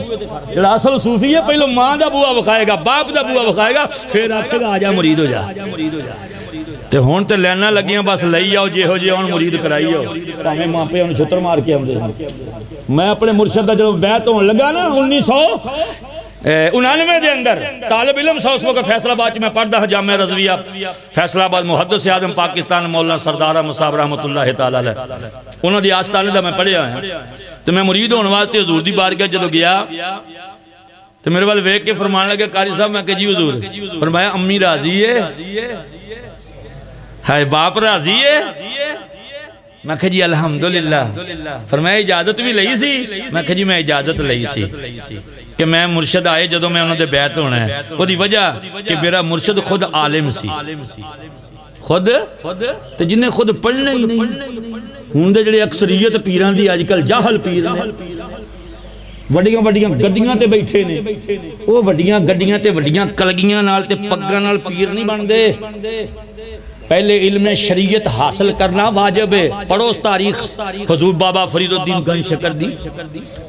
جڑا اصل صوفی ہے پہلو ماں دا بوا وکھائے گا باپ دا بوا وکھائے گا پھر آکھے گا آ جا مرید ہو جا تے ہون تے لینا لگیاں بس لئی آؤ جے ہو جے ہون مرید کرائی آؤ پاویں ماپے ہون چھتر مار کے آندے میں اپنے مرشد دا جب بیعت ہون لگا نا 1999 دے اندر طالب علم سا اس وقت فیصل آباد میں پڑھدا ہاں جامعہ رضویہ فیصل آباد محدث اعظم پاکستان مولانا سردار مصعب رحمت اللہ تعالی علیہ انہوں دی آستانے دا میں پڑھیا ہوں تو میں مرید ہون واسطے حضور دی بارگاہ جدوں گیا تو میرے وال ویکھ کے فرمان لگا قاری صاحب میں کہ جی حضور فرمایا امی راضی ہے ہائے باپ راضی ہے میں کہا جی الحمدللہ فرمایا اجازت بھی لئی سی میں کہا جی میں اجازت لئی سی کہ میں مرشد آئے جدوں میں انہوں نے بیعت ہونا ہے وہ دی وجہ کہ میرا مرشد خود عالم سی خود تو جنہیں خود پڑھنا ہی نہیں ہوں دے جڑے اکثریت پیران دی آج کل جاہل پیر نے وڈیاں گڈیاں تے بیٹھے نے وہ وڈیاں گڈیاں تے وڈیاں کلگیاں نال تے پگاں نال پیر نہیں بن دے پہلے علم شریعت حاصل کرنا واجب ہے پڑھو تاریخ حضور بابا فرید الدین گنج شکر دی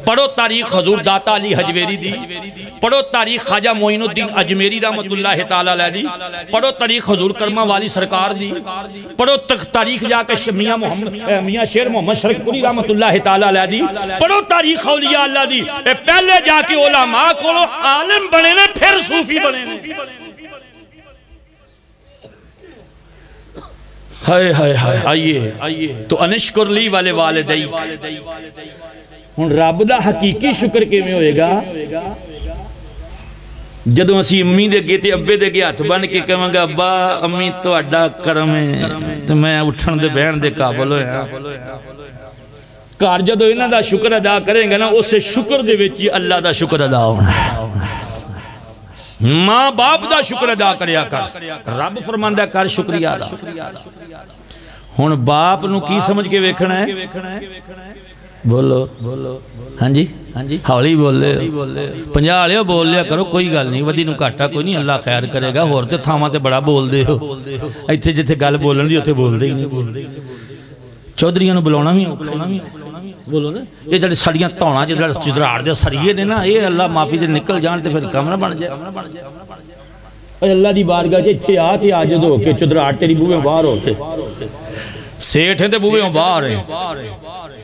پڑھو تاریخ حضور داتا علی حجویری دی پڑھو تاریخ خواجہ معین الدین اجمیری رحمت اللہ تعالی علیہ دی پڑھو تاریخ حضور کرمہ والی سرکار دی پڑھو تاریخ جا کے میاں شیر محمد شرک پوری رحمت اللہ تعالی علیہ دی پڑھو تاریخ اولیاء اللہ دی پہلے جا کے علماء کو عالم بنے نے پھر صوفی بنے نے ہائے ہائے ہائے آئیے تو انشکر لی والے والدی ہن رب دا حقیقی شکر کے میں ہوئے گا جدوں اسی امی دے گئے تے ابے دے گئے ہاتھ بن کے کہاں گا ابا امی تو اڈا کرم ہے تو میں اٹھن دے بہن دے قابل ہویا کار جدوں انہاں دا شکر ادا کریں گے نا اس سے شکر دے وچ اللہ دا شکر ادا ہونا ہے ماں باپ دا شکر ادا کریا کر رب فرماندا کر شکریہ ادا ہن باپ نو کی سمجھ کے ویکھنا ہے بولو ہاں جی ہولی بول لے 50 والے بول لیا کرو کوئی گل نہیں ودی نو گھاٹا کوئی نہیں اللہ خیر کرے گا ہور تے تھاواں تے بڑا بول دے ہو ایتھے جتھے گل بولن دی اوتھے بول دے ہی نہیں چودھریاں نو بلاونا بھی بولو نا یہ جڑے سڑیاں توڑاں چدراڑ دے سریے نے نا یہ اللہ معافی دے نکل جان تے پھر کمرہ بن جائے اور اللہ دی بارگاہ جے اتھے آتے آجد ہو کے چدراڑ تیری بوئے باہر ہوتے سیٹھ ہیں تے بوئے باہر ہیں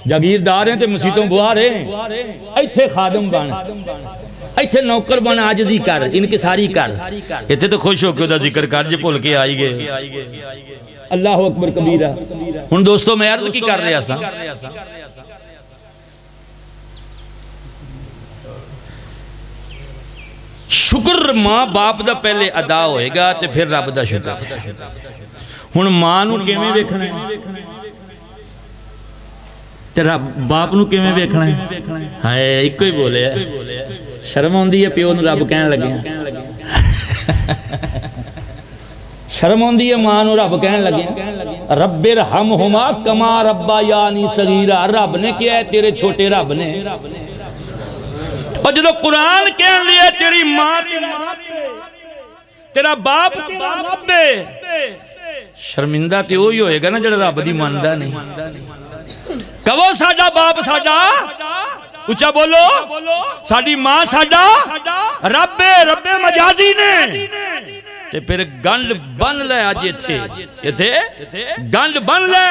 جاگیردار ہیں تے مسیتوں باہر ہیں ایتھے خادم بن ایتھے نوکر بن عاجزی کر انکساری کر ایتھے تو خوش ہو کے دا ذکر کر جے پھول کے آئی گئے اللہ اکبر کبیرہ ہن دوستو میں عرض کی کر رہا سا شکر ماں باپ دا پہلے ادا ہوئے گا تے پھر رب دا شکر ہن ماں نو کیویں ویکھنا ہے تے باپ نو کیویں ویکھنا ہے ہائے ایک ہی بولے ہے شرم ہوندی ہے پیو نو رب کہن لگے شرم ہوندی ہے ماں نو رب کہن لگے رب ارحمہما کما ربیانی صغیرا رب نے کیا ہے تیرے چھوٹے رب نے اور جدو قرآن کہن لیا تیری ماں تیرا باپ تیرا رب شرمندہ تے ہوئی ہوئے گا نا جڑا رب دی ماندہ نہیں کہو ساڈا باپ ساڈا اچھا بولو ساڈی ماں ساڈا رب مجازی نے تے پھر گنڈ بن لے آجے تھے گنڈ بن لے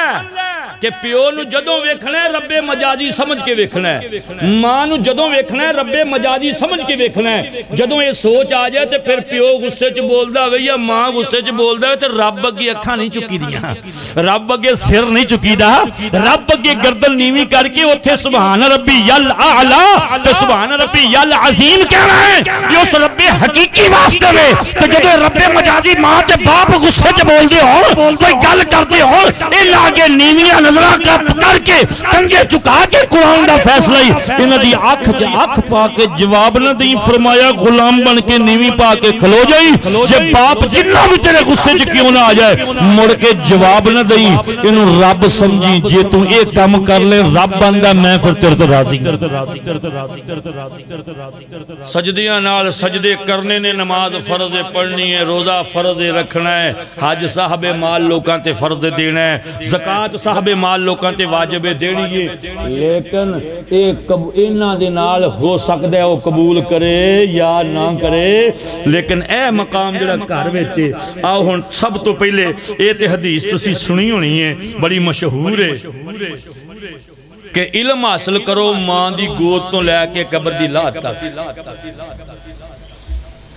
کہ پیو نو جدوں ویکھنا ہے رب مجازی سمجھ کے ویکھنا ہے ماں نو جدوں ویکھنا ہے رب مجازی سمجھ کے ویکھنا ہے جدوں یہ سوچ آ جائے تے پھر پیو غصے چ بولدا ہوئے یا ماں غصے چ بولدا ہوئے تے رب اگے اکھاں نہیں چکی دیاں رب اگے سر نہیں چکی دا رب اگے گردن نیویں کر کے اوتھے سبحان ربی الاعلی تے سبحان ربی العظیم کہنا ہے یہ اس رب حقیقی واسطے میں تے جدوں رب مجازی ماں تے باپ غصے چ بول دے ہون کوئی گل کرتے ہون اے لاگے نیویاں نظراں کر کے کنگے چکا کے قرآن دا فیصلہ ہی انہاں دی اکھ چ اکھ پا کے جواب نہ دیں فرمایا غلام بن کے نیوی پا کے کھلو جائی جے باپ جنہ بھی تیرے غصے چ کیوں نہ آ جائے مڑ کے جواب نہ دیں انہوں رب سمجھی جے تو ایک کام کر لے رب بندہ میں پھر تیرے تو راضی سجدیاں نال سجدے کرنے نے نماز فرض پڑھنی ہے روزہ فرض رکھنا ہے حج صاحب مال لوکاں تے فرض دینا ہے زکاة صاحب مال لوکاں تے واجب دینی ہے لیکن انہاں دے نال ہو سکتا ہے وہ قبول کرے یا نہ کرے لیکن اے مقام جڑا گھر وچ آؤ ہن سب تو پہلے اے تے حدیث تسی سنی ہونی ہے بڑی مشہور ہے کہ علم حاصل کرو ماں دی گود تو لے کے قبر دی لات تک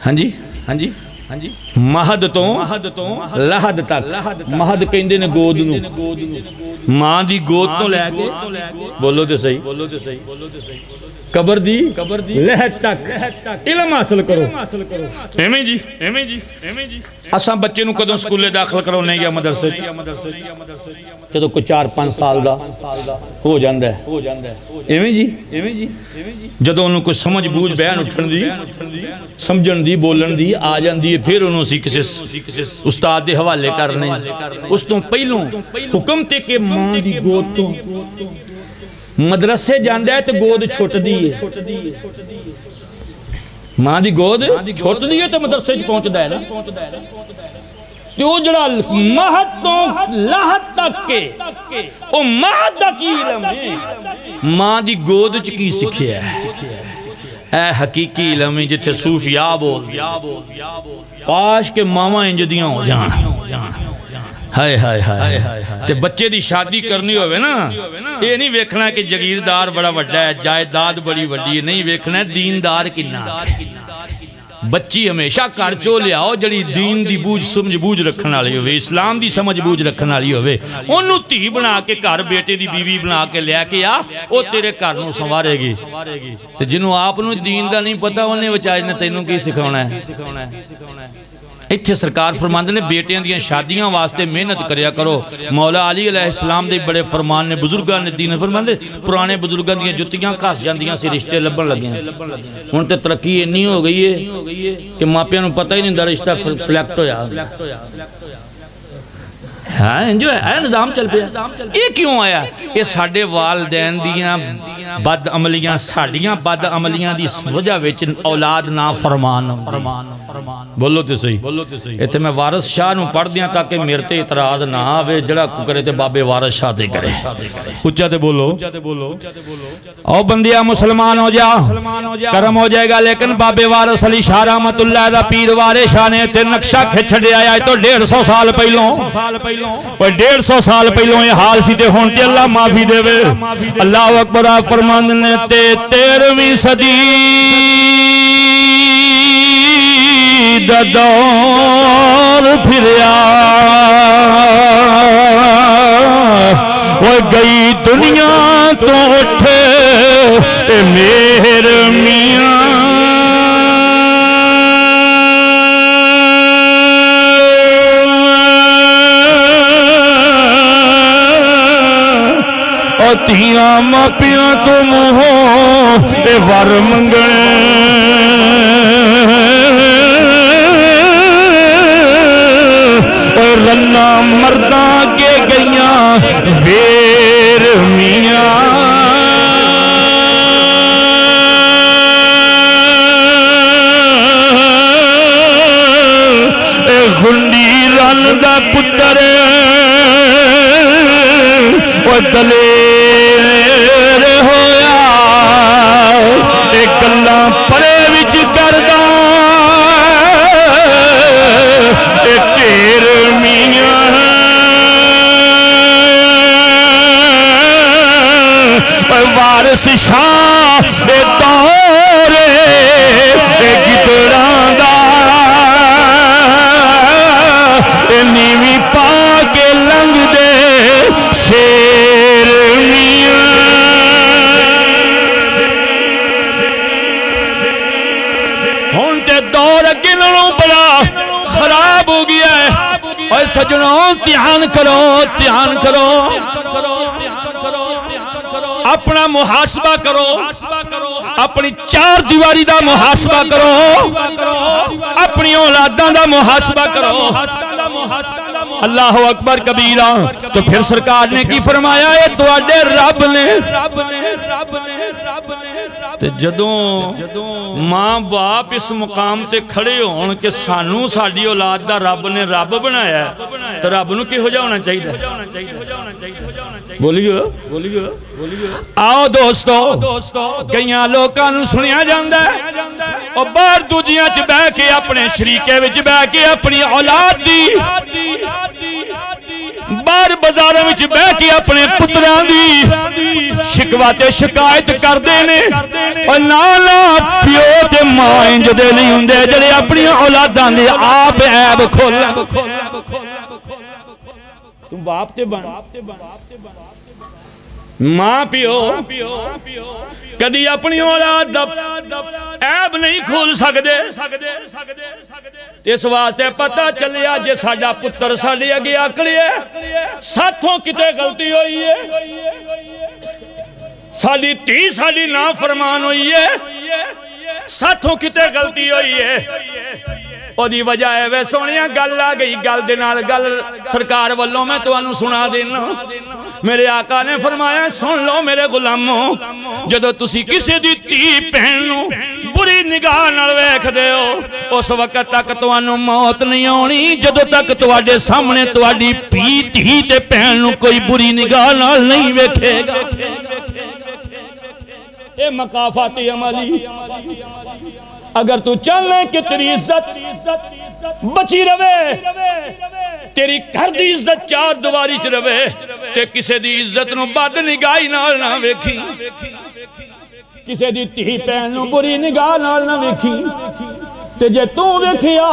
ہاں جی مہد تو لحد تک مہد کہندے نے گود نو ماں دی گود تو لے کے بولو تے صحیح قبر دی لحد تک علم حاصل کرو ایمیں جی اساں بچے نو کدوں سکولے داخل کراؤنے یا مدرسے جدوں کوئی 4-5 سال دا ہو جاندہ ہے ایمیں جی جدوں انہوں کوئی سمجھ بوجھ بیان اٹھن دی سمجھن دی بولن دی آ جان دی پھر انہوں سی کسی استاد دے حوالے کرنے اس تو پہلوں حکم تے کہ ماں دی گود تو مدرسے جاندہ ہے تو گود چھوٹ دیئے ماں دی گود چھوٹ دیئے تو مدرسے پہنچ دائے نا تو جڑا مہد تو لہد تک کے او مہد تک علم ہے ماں دی گود چکی سکھے اے حقیقی علم ہے جتے صوفیاء بول کاش کے ماما انجدیاں ہو جانا ہائے ہائے ہائے تے بچے دی شادی کرنی ہوئے نا یہ نہیں ویکھنا کہ جگیردار بڑا وڈا ہے جائیداد بڑی وڈی ہے نہیں ویکھنا ہے دیندار کنا بچی ہمیشہ کار چو لے آؤ جڑی دین دی بوجھ سمجھ بوجھ رکھنا والی ہوئے اسلام دی سمجھ بوجھ رکھنا والی ہوئے انہوں تی بنا کے کار بیٹے دی بیوی بنا کے لے کے آ او تیرے کار نو سنوارے گی تے جنہوں آپ نو دین دا نہیں پتا انہیں وچاج نے تینوں کی سکھاؤنا ہے اتھے سرکار فرماندے نے بیٹیاں دیاں شادیاں واسطے محنت کریا کرو مولا علی علیہ السلام دے بڑے فرمان نے بزرگان نے دین فرماندے پرانے بزرگان دیاں جتیاں کھاس جاندیاں سے رشتے لبن لگیں ان تے ترقی اتنی ہو گئی ہے کہ ماپیاں نو پتہ ہی نہیں دا رشتہ سلیکٹ ہو یا ہاں جو ہے نظام چل پیا یہ کیوں آیا یہ ساڑھے والدین دیاں بد عملیاں ساڑھیاں بد عملیاں دی وجہ ویچ اولاد نا فرمان بولو تے صحیح ایتے میں وارث شاہ نو پڑھ دیاں تاکہ میرتے اعتراض نہ آوے جڑا کو کرے تے بابے وارث شاہ دے کرے اچھا تے بولو او بندیاں مسلمان ہو جا کرم ہو جائے گا لیکن بابے وارث علی شاہ رحمت اللہ دا پیر وارث شاہ نے تے نقشہ کھچ دے آیا تو 150 سال پہلوں 150 سال پہلوں یہ حال سی تے ہونتے اللہ معافی دے وے اللہ اکبر فرمان نے تے 13ویں صدی دا دور پھریا وہ گئی دنیا تو اٹھے اے مہر میاں تیاں ماپیاں تم ہو اے ور منگنے اے رنہ مرداں کے گئیاں ویر میاں اے گھنڈی رن دا پتر اے دلیر ہویا اے گلاں پرے وچ کردہ اے تیر میاں اے وارث شاہ اے دورے اے گدڑاں دا اے نیوی پا کے لنگ دے شیر میاں ہون تے دور گنوں بڑا خراب سجنوں دھیان کرو دھیان کرو اپنا محاسبہ کرو اپنی چار دیواری دا محاسبہ کرو اپنی اولاداں دا محاسبہ کرو اللہ اکبر کبیرہ تو پھر سرکار نے کی فرمایا اے تواڈے رب نے تے جدوں ماں باپ اس مقام تے کھڑے ہون کہ سانو ساڈی اولاد دا رب نے رب بنایا ہے تو رب نو کہو جا ہونا چاہیے بولیے آؤ دوستو کئیاں لوکاں نو سنیا جاندا ہے اور باہر دوجیاں چ بہ کے اپنے شریکے وچ بہ کے اپنی اولاد دی باہر بازاراں وچ بہ کے اپنے پتراں دی شکوا تے شکایت کردے نے اور نالا پیو تے ماں انج دے نہیں ہوندے جڑے اپنی اولاداں دے آپ عیب کھولن تم باپ تے بن ماں پیو کدی اپنی اولاد دا عیب نہیں کھول سکدے اس واسطے پتہ چلیا جے ساڈا پتر ساڈے اگے آکڑے ساتھوں کتے غلطی ہوئی ہے ساڈی تھی ساڈی نافرمان ہوئی ہے ساتھوں کتے غلطی ہوئی ہے او دی وجہ ہے وے سونیاں گل آ گئی گل دے نال گل سرکار والوں میں تو انو سنا دینا میرے آقا نے فرمایا سن لو میرے غلاموں جدو تسی کسی دی تی پہنو بری نگاہ نال ویکھ دے ہو اس وقت تک تو انو موت نہیں ہونی جدو تک تو آڈے سامنے تو آڈی پی تی تے پہنو کوئی بری نگاہ نال نہیں ویکھے گا اے مقافاتی عملی اگر تو چلنے کہ تیری عزت بچی روے تیری گھر دی عزت چار دواری چ روے تے کسے دی عزت نو بد نگاہی نال نہ ویکھی کسے دی تھی پہن نو بری نگاہ نال نہ ویکھی تے جے تو ویکھیا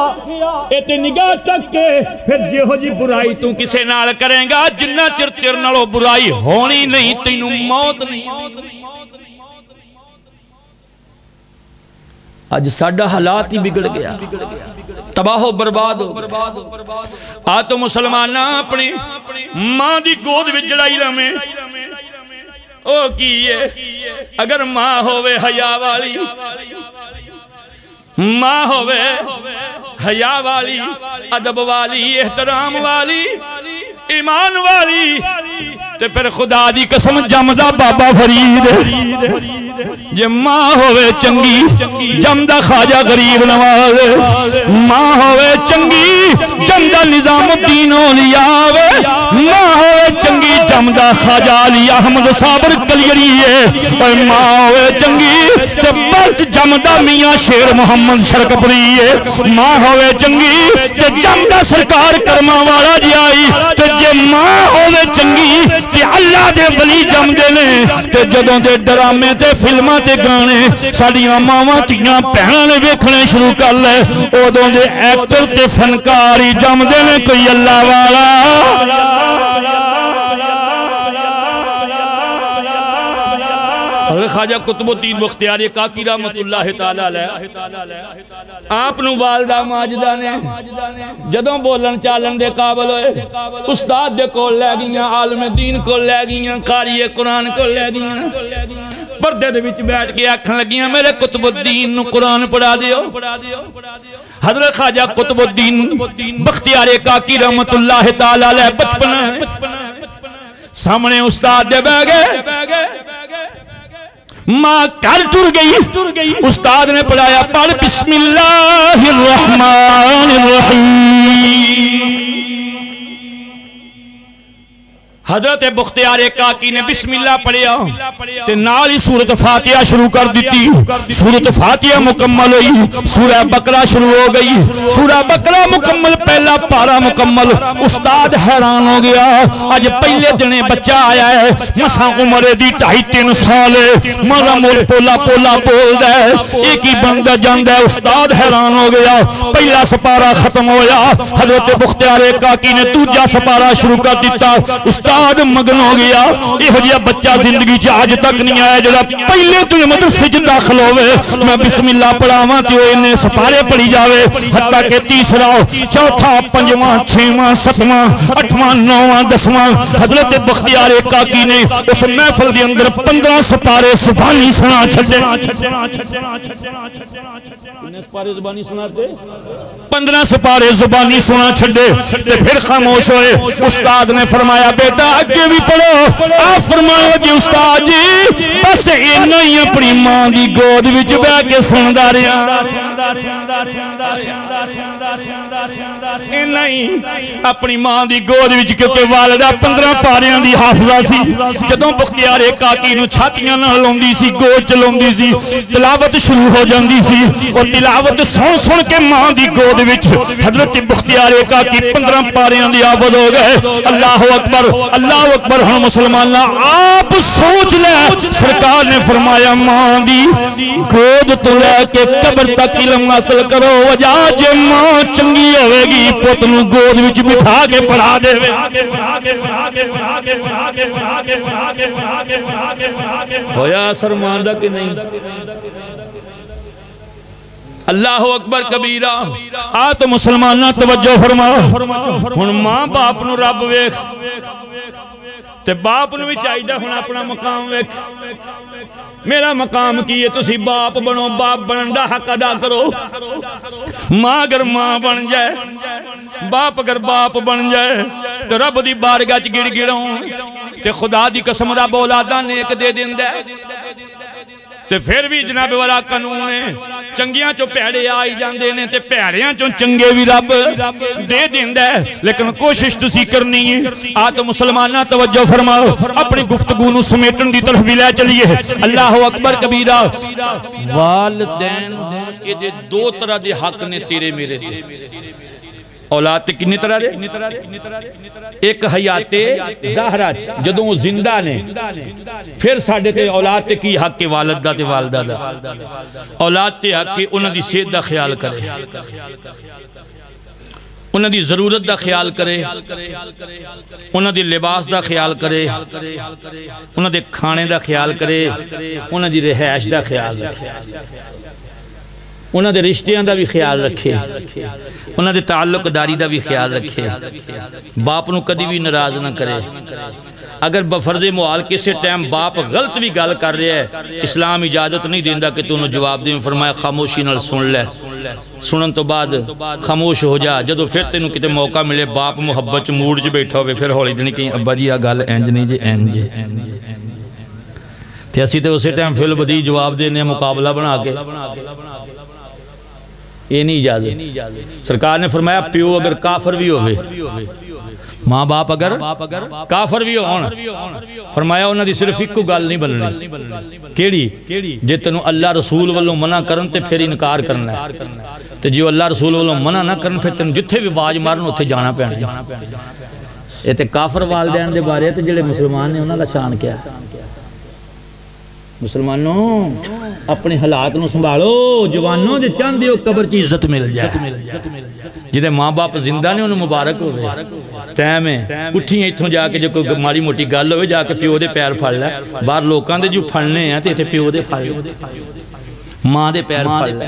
اے تے نگاہ تک کے پھر جے ہو جی برائی تو کسے نال کریں گا جنہ چر تیر نالو برائی ہونی نہیں تینو موت نہیں آج ساڈا حالات ہی بگڑ گیا تباہ و برباد ہو آ تو مسلمانہ اپنی ماں دی گود وچ جڑائی لمیں او کیے اگر ماں ہوئے حیا والی ماں ہوئے حیا والی ادب والی احترام والی ایمان والی تے پھر خدا دی قسم جمدہ بابا فرید جے ماں ہوئے چنگی جمدہ خواجہ غریب نواز ماں ہوئے چنگی جمدہ نظام الدین اولیاء ماں ہوئے چنگی جمدہ خواجہ علی احمد صابر کلیریے اور ماں ہوئے چنگی تے بلت جمدہ میاں شیر محمد شرکپریے ماں ہوئے چنگی تے جمدہ سرکار کرما والا جی آئی تے جے ماں ہوئے چنگی تے اللہ دے ولی جمدے نے تے جدوں دے ڈرامے تے فلماں تے گانے ساڑیاں ماواں تیاں پہناں نے ویکھنے شروع کر لے اودوں دے ایکٹر تے فنکاری جمدے نے کوئی اللہ والا حضرت خواجہ قطب الدین بختیار کاکی رحمت اللہ تعالیٰ علیہ آپ نو والدہ ماجدہ نے جدوں بولن چالن دے قابل ہوئے استاد دے کو لے گیاں عالم دین کو لے گیاں قاری قرآن کو لے گیاں پردے دے وچ بیٹھ کے آکھن لگیاں میرے قطب الدین نو قرآن پڑھا دیو حضرت خواجہ قطب الدین بختیار کاکی رحمت اللہ تعالیٰ علیہ بچپنا سامنے استاد دے بہ گئے ماں کر ٹر گئی استاد نے پڑھایا پڑھ بسم اللہ الرحمن الرحیم حضرت بختیار کاکی نے بسم اللہ پڑھیا تے نال ہی سورت فاتحہ شروع کر دیتی سورت فاتحہ مکمل ہوئی سورہ بقرہ شروع ہو گئی سورہ بقرہ مکمل پہلا پارا مکمل استاد حیران ہو گیا آج پہلے دنے بچہ آیا ہے مساں عمر دی 2.5-3 سال مارا مول پولا پولا بول دے ایک ہی بندہ جاندہ ہے استاد حیران ہو گیا پہلا سپارہ ختم ہویا حضرت بختیار کاکی نے دوجا سپارہ شروع کر دیتا استاد استاد مگن ہو گیا یہ جہا بچہ زندگی چ اج تک نہیں آیا جڑا پہلے تو مدرسے چ داخل ہوئے میں بسم اللہ پڑھاواں تے اونے سپارے پڑھی جاوے حتیٰ کہ تیسرا چوتھا پنجواں چھواں ستواں اٹھواں نواں دسواں حضرت بختیار کاکی نے اس محفل دے اندر 15 سپارے زبانی سنا چھڈے 15 سپارے زبانی سنا چھڈے تے پھر خاموش ہوئے استاد نے فرمایا بیٹا اگے بھی پڑھو آپ فرمایا کہ استاد جی بس اینا ہی اپنی ماں دی گود وچ بیٹھ کے سندا رہیا اینا ہی اپنی ماں دی گود وچ کیونکہ والدہ 15 پاریاں دی حافظہ سی جدوں بختیار کاکی نو چھاتیاں نال لاندی سی گود چ لاندی سی تلاوت شروع ہو جاندی سی اور تلاوت سن سن کے ماں دی گود وچ حضرت بختیار کاکی 15 پاریاں دی حافظ ہو گئے اللہ اکبر ہم مسلمان آپ سوچ لے سرکار نے فرمایا ماں دی گود تو لے کے قبر تک علم حاصل کرو وجہ جے ماں چنگی ہوئے گی پت نو گود وچ بٹھا کے پڑھا دے ہویا اثر ماں دا کہ نہیں اللہ اکبر کبیرہ آ تو مسلمانہ توجہ فرما ہن ماں باپ نو رب ویکھ تے باپ نو بھی چاہیے ہن اپنا مقام ویکھ میرا مقام کی ہے تسی باپ بنو باپ بنن دا حق ادا کرو ماں اگر ماں بن جائے باپ اگر باپ بن جائے تو رب دی بارگاہ چ گڑ گڑوں تے خدا دی قسم رب اولاداں نیک دے دیندا ہے تے پھر بھی جناب والا قانون ہے چنگیاں چو پیڑے آئی جاندے نے تے پیڑیاں چو چنگے بھی رب دے دیندا ہے لیکن کوشش تسی کرنی ہے آ تو مسلمانہ توجہ فرماؤ اپنی گفتگو نو سمیٹن دی طرف بھی لے چلیے اللہ اکبر کبیرہ والدین یہ دے 2 طرح دے حق نے تیرے میرے تے اولاد تے کنی طرح دے ایک حیات ظاہرہ جدوں زندہ نے پھر ساڑھے تے اولاد تے کی حق کے والدہ تے والدہ دا اولاد تے حق کے انہوں دی صحت دا خیال کرے انہوں دی ضرورت دا خیال کرے انہوں دی لباس دا خیال کرے انہوں دی کھانے دا خیال کرے انہوں دی رہائش دا خیال رکھے انہوں دے رشتیاں دا بھی خیال رکھے انہوں دے تعلق داری دا بھی خیال رکھے باپ نو کدی بھی ناراض نہ کرے اگر بفرض محال کسی ٹائم باپ غلط بھی گال کر رہے ہے اسلام اجازت نہیں دیندہ کہ تو انہوں جواب دیں فرمایا خاموشی نال سن لے سنن تو بعد خاموش ہو جا جدو پھر تینوں کتے موقع ملے باپ محبت موڑ جو بیٹھا ہوئے پھر ہولی دنی کہیں ابا جی آگال اینج نہیں جی اینج تھی اسی تے اسی ٹائم فیل بدی جواب دینے مقابلہ بنا کے یہ نہیں اجازت سرکار نے فرمایا پیو اگر کافر بھی ہوئے ماں باپ اگر کافر بھی ہونا فرمایا انہوں نے صرف ایک کو گال نہیں بننی کیڑی جے تنو اللہ رسول والوں منع کرن تے پھر انکار کرنا ہے تے جو اللہ رسول والوں منع نہ کرن پھر تنو جتھے بھی باج مارن اتھے جانا پہنا یہ تے کافر والدین دے بارے تے جڑے مسلمان نے انہوں نے شان کیا مسلمانوں اپنے حالات نو سنبھالو جوانوں دے چاند دیو قبر چی عزت مل جائے جدے ماں باپ زندہ نے انہوں مبارک ہوئے ٹائم ہے اٹھی ہیں اتھوں جا کے جو کوئی ماری موٹی گل ہوئے جا کے پیو دے پیر پھڑ لے بار لوکاں دے جو پھڑنے ہیں تے پیو دے پھڑ لے ماں دے پیر پھڑ لے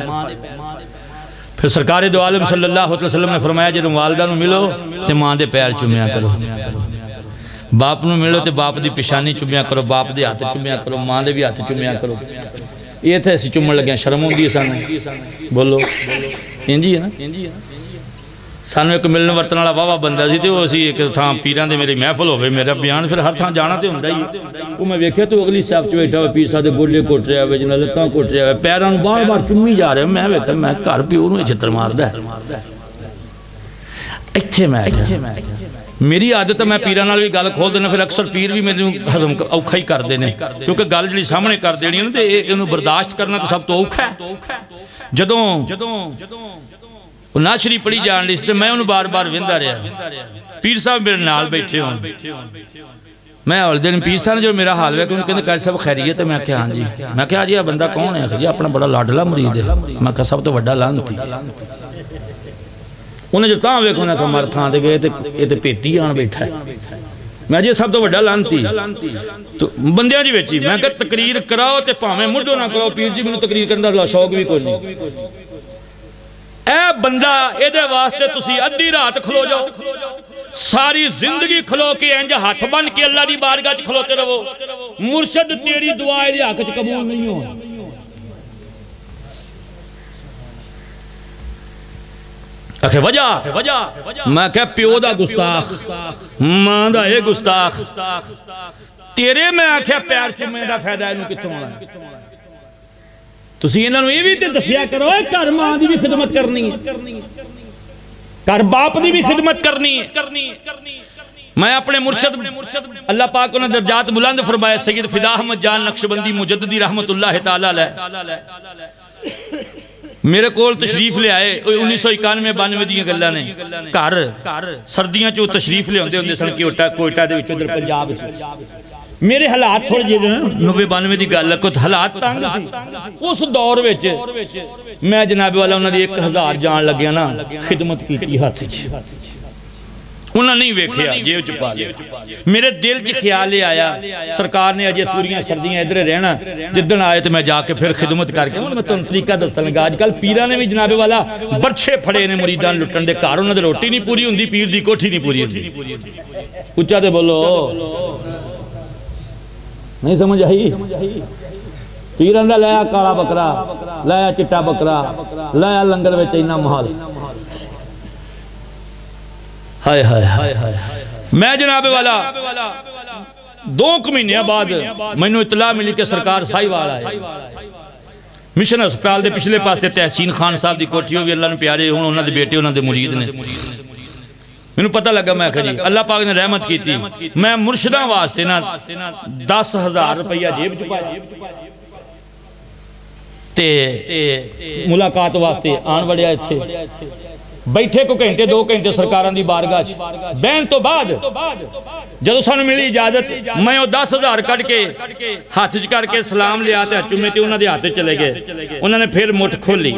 پھر سرکار دو عالم صلی اللہ علیہ وسلم نے فرمایا جدوں والدہ نو ملو تے ماں دے پیر چومیا کرو باپ نو ملو تے باپ دی پیشانی چومیا کرو باپ دے ہاتھ چومیا کرو ماں دے بھی ہاتھ چومیا کرو یہ تھے ایسی چومن لگے ہیں شرم ہوں دی سانو بولو انجی ہے نا سانو ایک ملن ورطن والا واہ بندہ سی تے وہ اسی ایک تھا پیران دے میری محفل ہوئے میرا بیان پھر ہر تھا جانا تے ہوندہ ہی وہ میں ویکھے تو اگلی صاحب چویٹھا ہوئے پیر صاحب دے گوڑلے کوٹ رہے ہوئے جنہاں لتاں کوٹ رہے ہوئے پیران بار بار چمی جا رہے ہیں میں ویکھا میں کار پیو انہوں چھتر مار دا ہے ایتھے میں میری عادت ہے میں پیران نال بھی گل کھول دینا پھر اکثر پیر بھی میرے حضم اوکھا ہی کر دینے کیونکہ گل جڑی سامنے کر دینی ہے نا تے انہوں برداشت کرنا تو سب تو اوکھا ہے جدوں ناشری پڑھی جان لی سے میں انہوں بار بار ویندہ رہا پیر صاحب میرے نال بیٹھے ہوں میں اول دن پیر صاحب نے جو میرا حال ہے کہ انہوں کہتے کہا صاحب خیریت ہے میں کہا ہاں جی میں کہا جی یہ بندہ کون ہے جی اپنا بڑا لاڈلا مرید ہے میں کہا سب تو وڈا لانتی انہیں جو تاں ہوئے کہ انہیں کہا مر تھاں دے گئے یہ تے پیٹی آن بیٹھا ہے میں جی سب تو بڑا لانتی تو بندیاں جی ویچی میں کہ تقریر کراؤ تے پاہمیں مڈو نہ کراؤ پیر جی میں تقریر کرنے دا شوق بھی کوئی نہیں اے بندہ اے دے واسطے تسی ادھی رات کھلو جاؤ ساری زندگی کھلو کے انج ہاتھ بن کے اللہ دی بارگاہ چ کھلوتے رہو مرشد تیری دعائے دی حق چ قبول نہیں ہو اکھے وجہ میں کہ پیو دا گستاخ ماں دا اے گستاخ تیرے میں آکھے پیر چمیں دا فائدہ انہوں کتوں آئے تسی انہوں یہ بھی تے دسیا کرو اے کر ماں دی بھی خدمت کرنی ہے کر باپ دی بھی خدمت کرنی ہے میں اپنے مرشد اللہ پاک انہوں نے درجات بلند فرمائے سید فدا احمد جان نقشبندی مجددی رحمت اللہ تعالیٰ علیہ میرے کول تشریف لے آئے 1991-92 دیاں گلہ نے کار سردیاں چو تشریف لے ہوندے سن کوئٹہ دے وچ ادھر پنجاب میرے حالات تھوڑے جے 90-92 دی گل کچھ حالات تانگ سی اس دور وچ میں جناب والا انہوں نے 1000 جان لگیا نا خدمت کی ہاتھ انہوں نہیں ویکھیا جیو چپا لیا میرے دل چ خیال لے آیا سرکار نے اجے پوریاں سردیاں ادھر رہنا جدن آئے تو میں جا کے پھر خدمت کر کے میں تو طریقہ دسن لگا آج کل پیرہ نے بھی جناب والا برچھے پھڑے نے مریدان لٹن دے کار انہوں نے روٹی نہیں پوری ہوندی پیر دی کوٹھی نہیں پوری ہوندی اچھا دے بولو نہیں سمجھ آئی پیران دا لیا کالا بکرا لیا چٹا بکرا لیا لنگر وچ اینا محال ہائے ہائے ہائے میں جناب والا 2 مہینے بعد میں نے اطلاع ملی کہ سرکار سائی والا ہے مشن ہسپتال دے پچھلے پاس تحسین خان صاحب دی کوٹھی ہوئی اللہ نے پیارے ہوں انہوں نے بیٹے انہوں نے مرید نے میں نے پتہ لگا میں کہا جی اللہ پاک نے رحمت کی تھی میں مرشدہ واسطے نا 10,000 روپیہ جیب چپایا تے ملاقات واسطے آن وڑیا تھے بیٹھے کو گھنٹے 2 گھنٹے سرکاران دی بارگاہ بین تو بعد جدو سانو ملی اجازت میں 10,000 کٹ کے ہاتھ کر کے سلام لے آتے چمے تے انہوں نے ہاتھ چلے گئے انہوں نے پھر مٹھ کھولی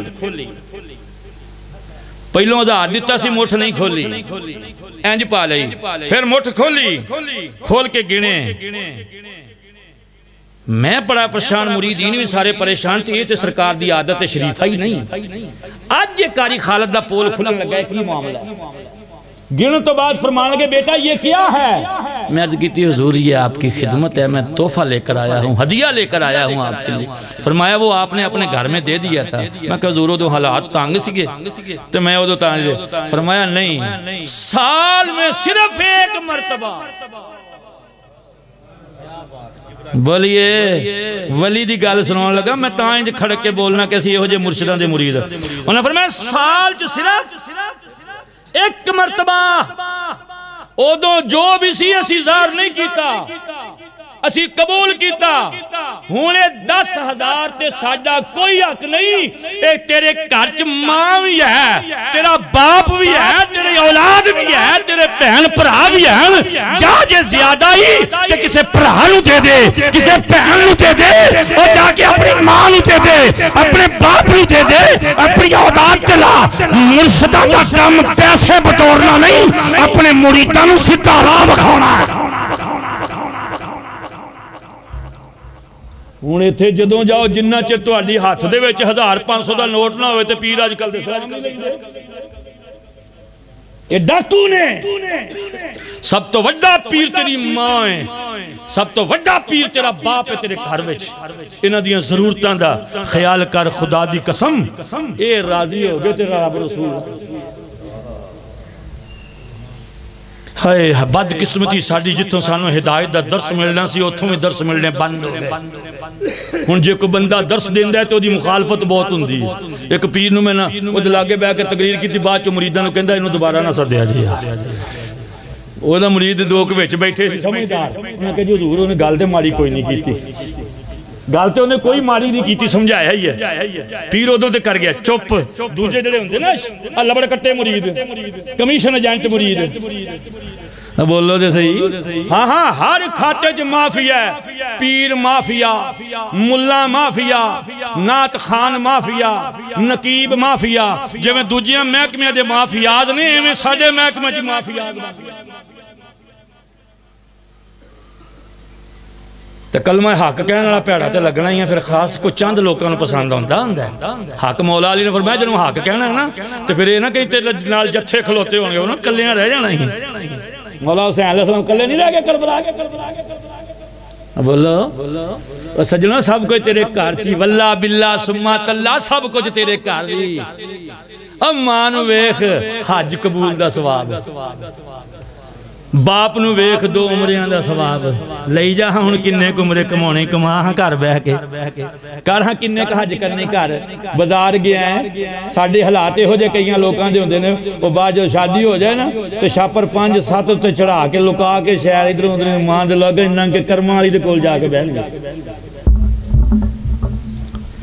پہلوں 1000 دیتا سی مٹھ نہیں کھولی اینج پا لئی پھر مٹھ کھولی کھول کے گنے میں بڑا پریشان مریدین بھی سارے پریشان تھے یہ تے سرکار دی عادت شریفہ ہی نہیں آج یہ کاری خالد دا پول کھلن لگا ہے کی معاملہ گن تو بعد فرمان لگے بیٹا یہ کیا ہے میں عرض کی تھی حضور یہ آپ کی خدمت ہے میں تحفہ لے کر آیا ہوں ہدیہ لے کر آیا ہوں آپ کے لئے فرمایا وہ آپ نے اپنے گھر میں دے دیا تھا میں کہا حضور دو حالات تانگ سکے تو میں وہ دو تانگ دے فرمایا نہیں سال میں صرف 1 مرتبہ بولیے ولی دی گال سنون لگا میں تائیں کھڑک کے بولنا کیسی یہ ہو جے مرشدان دے مرید انہوں نے فرمایا سال جو صرف 1 مرتبہ او دو جو بھی سی اسی زار نہیں کیتا اسی قبول کیتا ہونے 10,000 تے ساڑھا کوئی حق نہیں ایک تیرے گھرچ ماں بھی ہے تیرا باپ بھی ہے تیرے اولاد بھی ہے تیرے بہن پرا بھی ہے جا جے زیادہ ہی کہ کسے پرا نو دے دے کسے بہن نو دے دے اور جا کے اپنی ماں نو دے دے اپنے باپ نو دے دے اپنی اولاد دلا مرشدہ کا کام پیسے بطورنا نہیں اپنے مریدہ نو ستارہ بکھونا ہے ہونے تھے جدوں جاؤ جنہ چے تو آڈی ہاتھ دے ویچے 1500 دا نوٹ نہ ہوئے تے پیر آج کل دے سلام نہیں لیں دے یہ ڈاکو نے سب تو وڈا پیر تیری ماں ہے سب تو وڈا پیر تیرا باپ ہے تیرے گھر وچ انہاں دیاں ضرورتاں دا خیال کر خدا دی قسم اے راضی ہو گئے تیرا رب رسول ہائے بد قسمتی ساڑی جتوں سانو ہدایت دا درس ملنا سی اتھوں میں درس ملنے بند ہو گئے ہن جے کو بندہ درس دیندہ ہے تو دی مخالفت بہت ہوندی ایک پیر نو میں نا وہ دلاگے بیہ کے تقریر کی تھی بات چو مریدہ نو کہندہ انہوں دوبارہ نہ سا دیا جی یار وہ دا مرید دو کے بیچ بیٹھے سی سمجھدار انہوں کہ جو حضور انہیں گال دے ماری کوئی نہیں کی تھی گالتے انہیں کوئی ماری نہیں کی تھی سمجھایا ہی ہے پیر ادھوں تے کر گیا چپ دوجے جڑے ہوندے نا اللہ بڑے کٹے مرید کمیشن ایجنٹ مرید بولو دے صحیح ہاں ہاں ہر کھاتے جو مافیا ہے پیر مافیا ملا مافیا نات خان مافیا نقیب مافیا جو میں دوجیاں محکمے دے مافیاز نہیں میں ساڑھے محکمے جی مافیاز تو کلمہ حق کہنے والا پیڑا تے لگنا ہی ہے، پھر خاص کو چند لوگوں نے پسند ہوتا ہے۔ حق مولا علی نے فرمایا جنہوں حق کہنا ہے نا تو پھر یہ نہ کہیں تیرے نال جتھے کھلوتے ہوں گے انہوں کلیاں رہ جانا ہی۔ مولا حسین علیہ السلام کلے نہیں رہ گئے کربلا کے۔ بولو سجنوں سب کچھ تیرے کار چی، واللہ باللہ سمات اللہ سب کچھ تیرے کار دی۔ اب ماں نو ویکھ حج قبول دا ثواب، باپ نو ویکھ 2 عمریاں دا ثواب، لئی جا ہن کنے عمرے کمانے کما ہاں گھر بہ کے کر ہاں کنے کا حج کرنے گھر بازار گیا ہے۔ ساڈے حالات ہو جائے کئی لوکاں دے ہوندے نے وہ بعد جو شادی ہو جائے نا تو چھاپر 5-7 تے چڑھا کے لکا کے شہر ادھر ادھر ماں دے لگ انہاں کے کرما والی دے کول جا کے بیٹھ گئے۔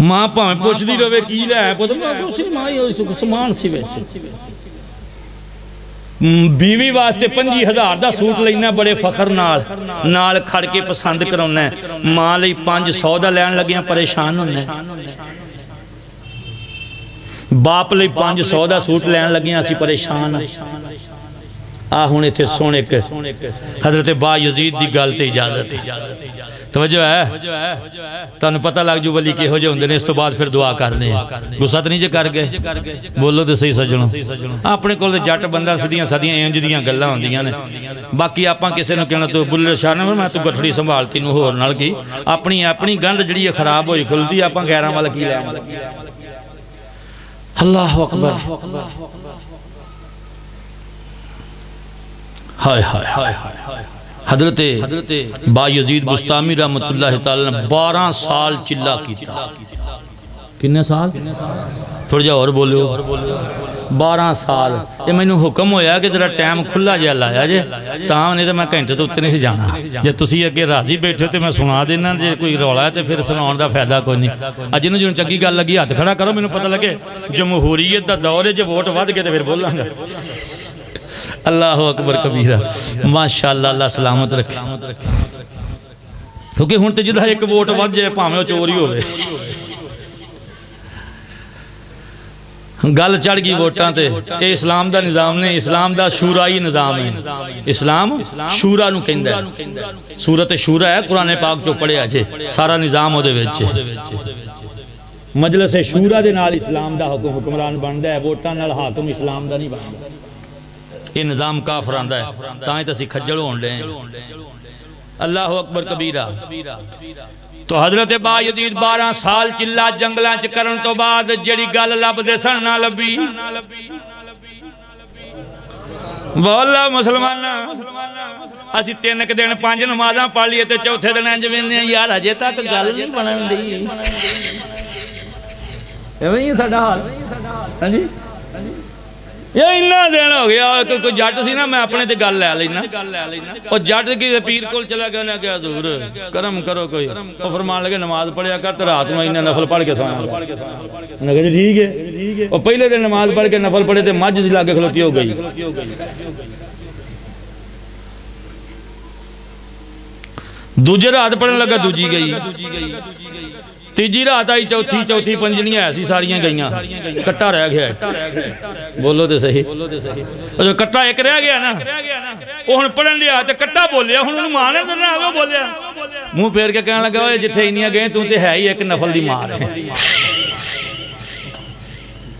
ماں پاویں پوچھدی رہے کی لے ہے پتہ ماں پوچھ نہیں ماں سامان سی وچ بیوی واسطے 25,000 دا سوٹ لینا بڑے فخر نال کھڑ کے پسند کرونا ہے، ماں لئی 500 دا لین لگیاں پریشان ہونا ہے، باپ لئی 500 دا سوٹ لین لگیاں اسی پریشان ہونے تھے سونے کے حضرت با یزید دی گل تے اجازت توجہ ہے تانوں پتہ لگ جو ولی کے ہو جائے ہوندے نے، اس تو بعد پھر دعا کرنے غصہ نہیں جے کر گئے بولو تے صحیح سجنوں اپنے کول تے جٹ بندہ سدیاں سدیاں انج دیاں گلاں ہوندیاں نے، باقی آپاں کسے نوں کہنا تو بلے شاہ نے میں تو گٹھڑی سنبھالتی نوں ہور نال کی اپنی گنڈ جڑی ہے خراب ہوئی کھلدی آپاں غیراں والا کی لے اللہ اکبر ہائے ہائے ہائے حضرت با یزید بستامی رحمت اللہ تعالیٰ نے 12 سال چلا کیتا، کنے سال؟ تھوڑا جا اور بولو 12 سال یہ میں نے حکم ہویا کہ ذرا ٹائم کھلا جا لایا جے تاں نہیں تو میں گھنٹے تو اتنے سے جانا جے تسی اگے راضی بیٹھے تو میں سنا دینا جے کوئی رولا ہے تو پھر سناؤں دا فائدہ کوئی نہیں جنہوں جنہوں چنگی گل لگی ہاتھ کھڑا کرو میں نے پتہ لگے جمہوریت دا دور ہے جے ووٹ ود گئے تو پھر بول لوں گا اللہ اکبر کبیرہ ماشاءاللہ اللہ سلامت رکھے کیونکہ ہون تے جدہ ایک ووٹ ود جائے پاہمیں چوری ہوئے گل چڑھ گئی ووٹاں تے اے اسلام دا نظام نے اسلام دا شورائی نظام ہے اسلام شورا نو کہندا ہے سورت شورا ہے قرآن پاک جو پڑھے آجے سارا نظام ہو دے ویچے مجلس شورا دے نال اسلام دا حکمران بندہ ہے ووٹاں نال حاکم اسلام دا نہیں بندہ یہ نظام کافر آندہ ہے تائیں تسی کھجل ہون لیں اللہ اکبر کبیرہ تو حضرت با یزید 12 سال چلا جنگلاں چکرن تو بعد جڑی گل لب دے سن نہ لبی واللہ مسلمانہ اسی 3 دن 5 نمازاں پڑھ لیے تے چوتھے دن انج ویندے ہیں یار اجے تک گل نہیں بنن دی ایویں ہی ساڈا حال ہاں جی یہ انہاں دن ہو گیا کوئی جٹ سی نا میں اپنے تے گل لے لینا اور جٹ کی پیر کول چلا گیا انہیں کہا حضور کرم کرو کوئی وہ فرمان لگے نماز پڑھیا کر تو رات میں انہیں نفل پڑھ کے سونا انہیں کہا ٹھیک ہے اور پہلے دن نماز پڑھ کے نفل پڑھے تے مجھ سی لاگے کھلوتی ہو گئی دوجہ رات پڑھنے لگا دوجی گئی تیجی رات آئی چوتھی پنجنیاں ایسی ساریاں گئیاں کٹا رہ گیا ہے بولو تے صحیح جو کٹا ایک رہ گیا نا وہ ہن پڑھن لیا تے کٹا بولیا ہن انہوں ماں نے کرنا آگے بولیا منہ پھیر کے کہنے لگا جتھے انیاں گئے تو تے ہے ہی ایک نفل دی مار ہے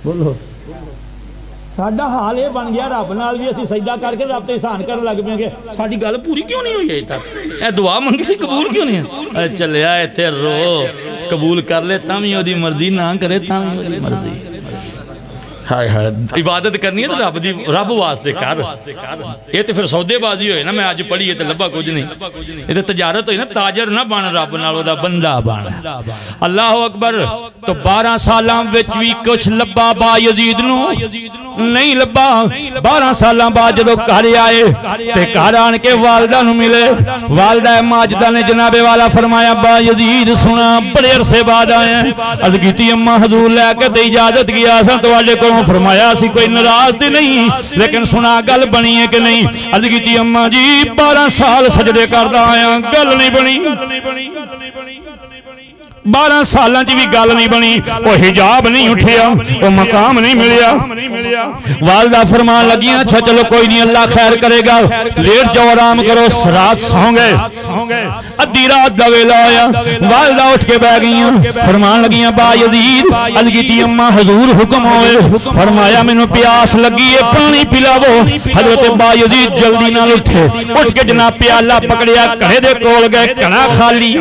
بولو ساڈا حال یہ بن گیا رب نال بھی اسی سجدہ کر کے رب تے احسان کرن لگ پئے کہ ساڈی گل پوری کیوں نہیں ہوئی اے تک اے دعا منگی سی قبول کیوں نہیں اے چلیا ایتھے رو قبول کر لے تاں وی اودی مرضی نہ کرے تاں وی اودی مرضی ہائے ہائے عبادت کرنی ہے تو رب دی رب واسطے کر یہ تے پھر سودے بازی ہوئے نا میں آج پڑھی ہے تے لبا کچھ نہیں یہ تے تجارت ہوئی نا تاجر نہ بن رب نالو دا بندہ بن اللہ اکبر تو 12 سالاں وچ وی کچھ لبا با یزید نو نہیں لبا 12 سالاں بعد جدو گھر آئے تے گھر آن کے والدہ نو ملے والدہ ماجدہ نے جناب والا فرمایا با یزید سنا بڑے عرصے بعد آئے ہیں عرض کیتی اماں حضور لے کے تے اجازت کیا سا تو والے کو فرمایا سی کوئی ناراض تے نہیں لیکن سنا گل بنی ہے کہ نہیں عرض کیتی اماں جی 12 سال سجدے کردا آیا گل نہیں بنی 12 سالاں چ بھی گل نہیں بنی وہ حجاب نہیں اٹھیا وہ مقام نہیں ملیا والدہ فرمان لگیاں اچھا چلو کوئی نہیں اللہ خیر کرے گا لیٹ جاؤ آرام کرو رات سو گئے ادھی رات دا ویلا آیا والدہ اٹھ کے بیٹھ گئیاں فرمان لگیاں با یزید عرض کیتی اما حضور حکم ہوئے فرمایا مینوں پیاس لگی ہے پانی پلاو حضرت با یزید جلدی نال اٹھے اٹھ کے جناب پیالہ پکڑیا کڑے دے کول گئے کڑا خالی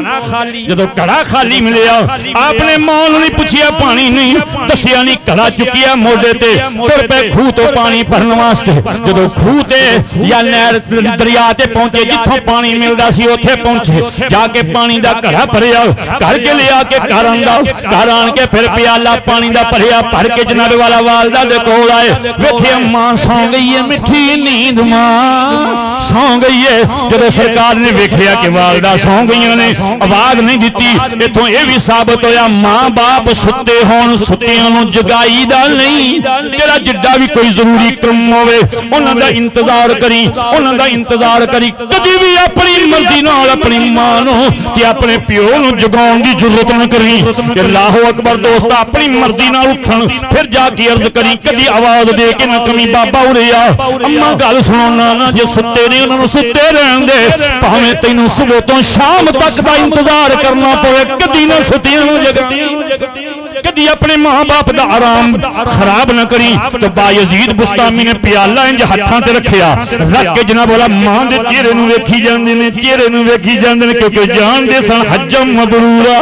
جدو کڑا خالی ملیا آپ نے ماں نہیں پوچھیا پانی نہیں دسیا نہیں کڑا چکیا موڈے تے تر پہ کھو تو پانی بھرن واسطے جدو کھو تے یا نہر دریا تے پہنچے جتھوں پانی ملدا سی اوتھے پہنچے جا کے پانی دا کڑا بھریا کر کے لیا کے گھر آن کے پھر پیالہ پانی دا بھریا بھر کے جناب والا والدہ دے کول آئے ویکھے ماں سو گئی ہے مٹھی نیند ماں سو گئی ہے جدو سرکار نے ویکھیا کہ والدہ سو گئیاں نے آواز نہیں دتی ایتھوں اے بھی ثابت ہویا ماں باپ ستے ہون ستیاں نوں جگائی دا نہیں تیرا جڈا بھی کوئی ضروری کم ہوئے انہاں دا انتظار کری انہاں دا انتظار کری کدی بھی اپنی مرضی نال اپنی ماں نوں تے اپنے پیو نوں جگاؤن دی ضرورت نہ کری کہ اللہ اکبر دوست اپنی مرضی نال اٹھن پھر جا کے عرض کری کدی آواز دے کے نہ کمی بابا اڑیا اما گل سنو نانا جے ستے نے انہاں نوں ستے رہن دے بھاویں تینوں صبح تو شام تک دا انتظار کرنا پوے کدی نہ ستیاں نوں جگائی کدی اپنے ماں باپ دا آرام خراب نہ کری تو با یزید بستامی نے پیالہ انج ہتھاں تے رکھیا رکھ کے جناب والا ماں دے چہرے نوں ویکھی جاندے نے چہرے نوں ویکھی جاندے نے کیونکہ جان دے سن حجم مبرورا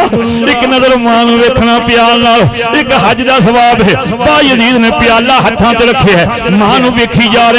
ایک نظر ماں نوں ویکھنا پیال نال ایک حج دا ثواب ہے با یزید نے پیالہ ہتھاں تے رکھیا ہے ماں نوں ویکھی جا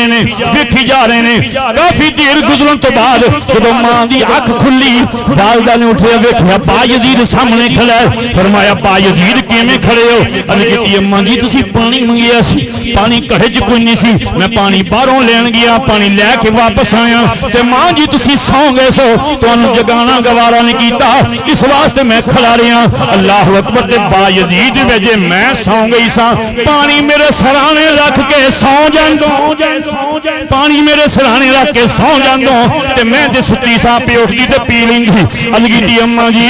رہے نے کافی دیر گزرن تو بعد جدوں ماں دی اکھ کھلی والدہ نے اٹھیا ویکھیا با یزید سامنے کھڑا ہے فرمایا با یزید کیویں کھڑے ہو عرض کیتی اماں جی تسی پانی منگیا سی پانی کڑے چ کوئی نہیں سی میں پانی باہروں لین گیا پانی لے کے واپس آیا تے ماں جی تسی سو گئے سو تانوں جگانا گوارا نہیں کیتا اس واسطے میں کھڑا رہیا اللہ اکبر تے با یزید وجے میں سو گئی سا پانی میرے سرانے رکھ کے سو جاندوں پانی میرے سرانے رکھ کے سو جاندوں تے میں تے ستی سا پہ اٹھتی تے پی لینگی عرض کیتی اماں جی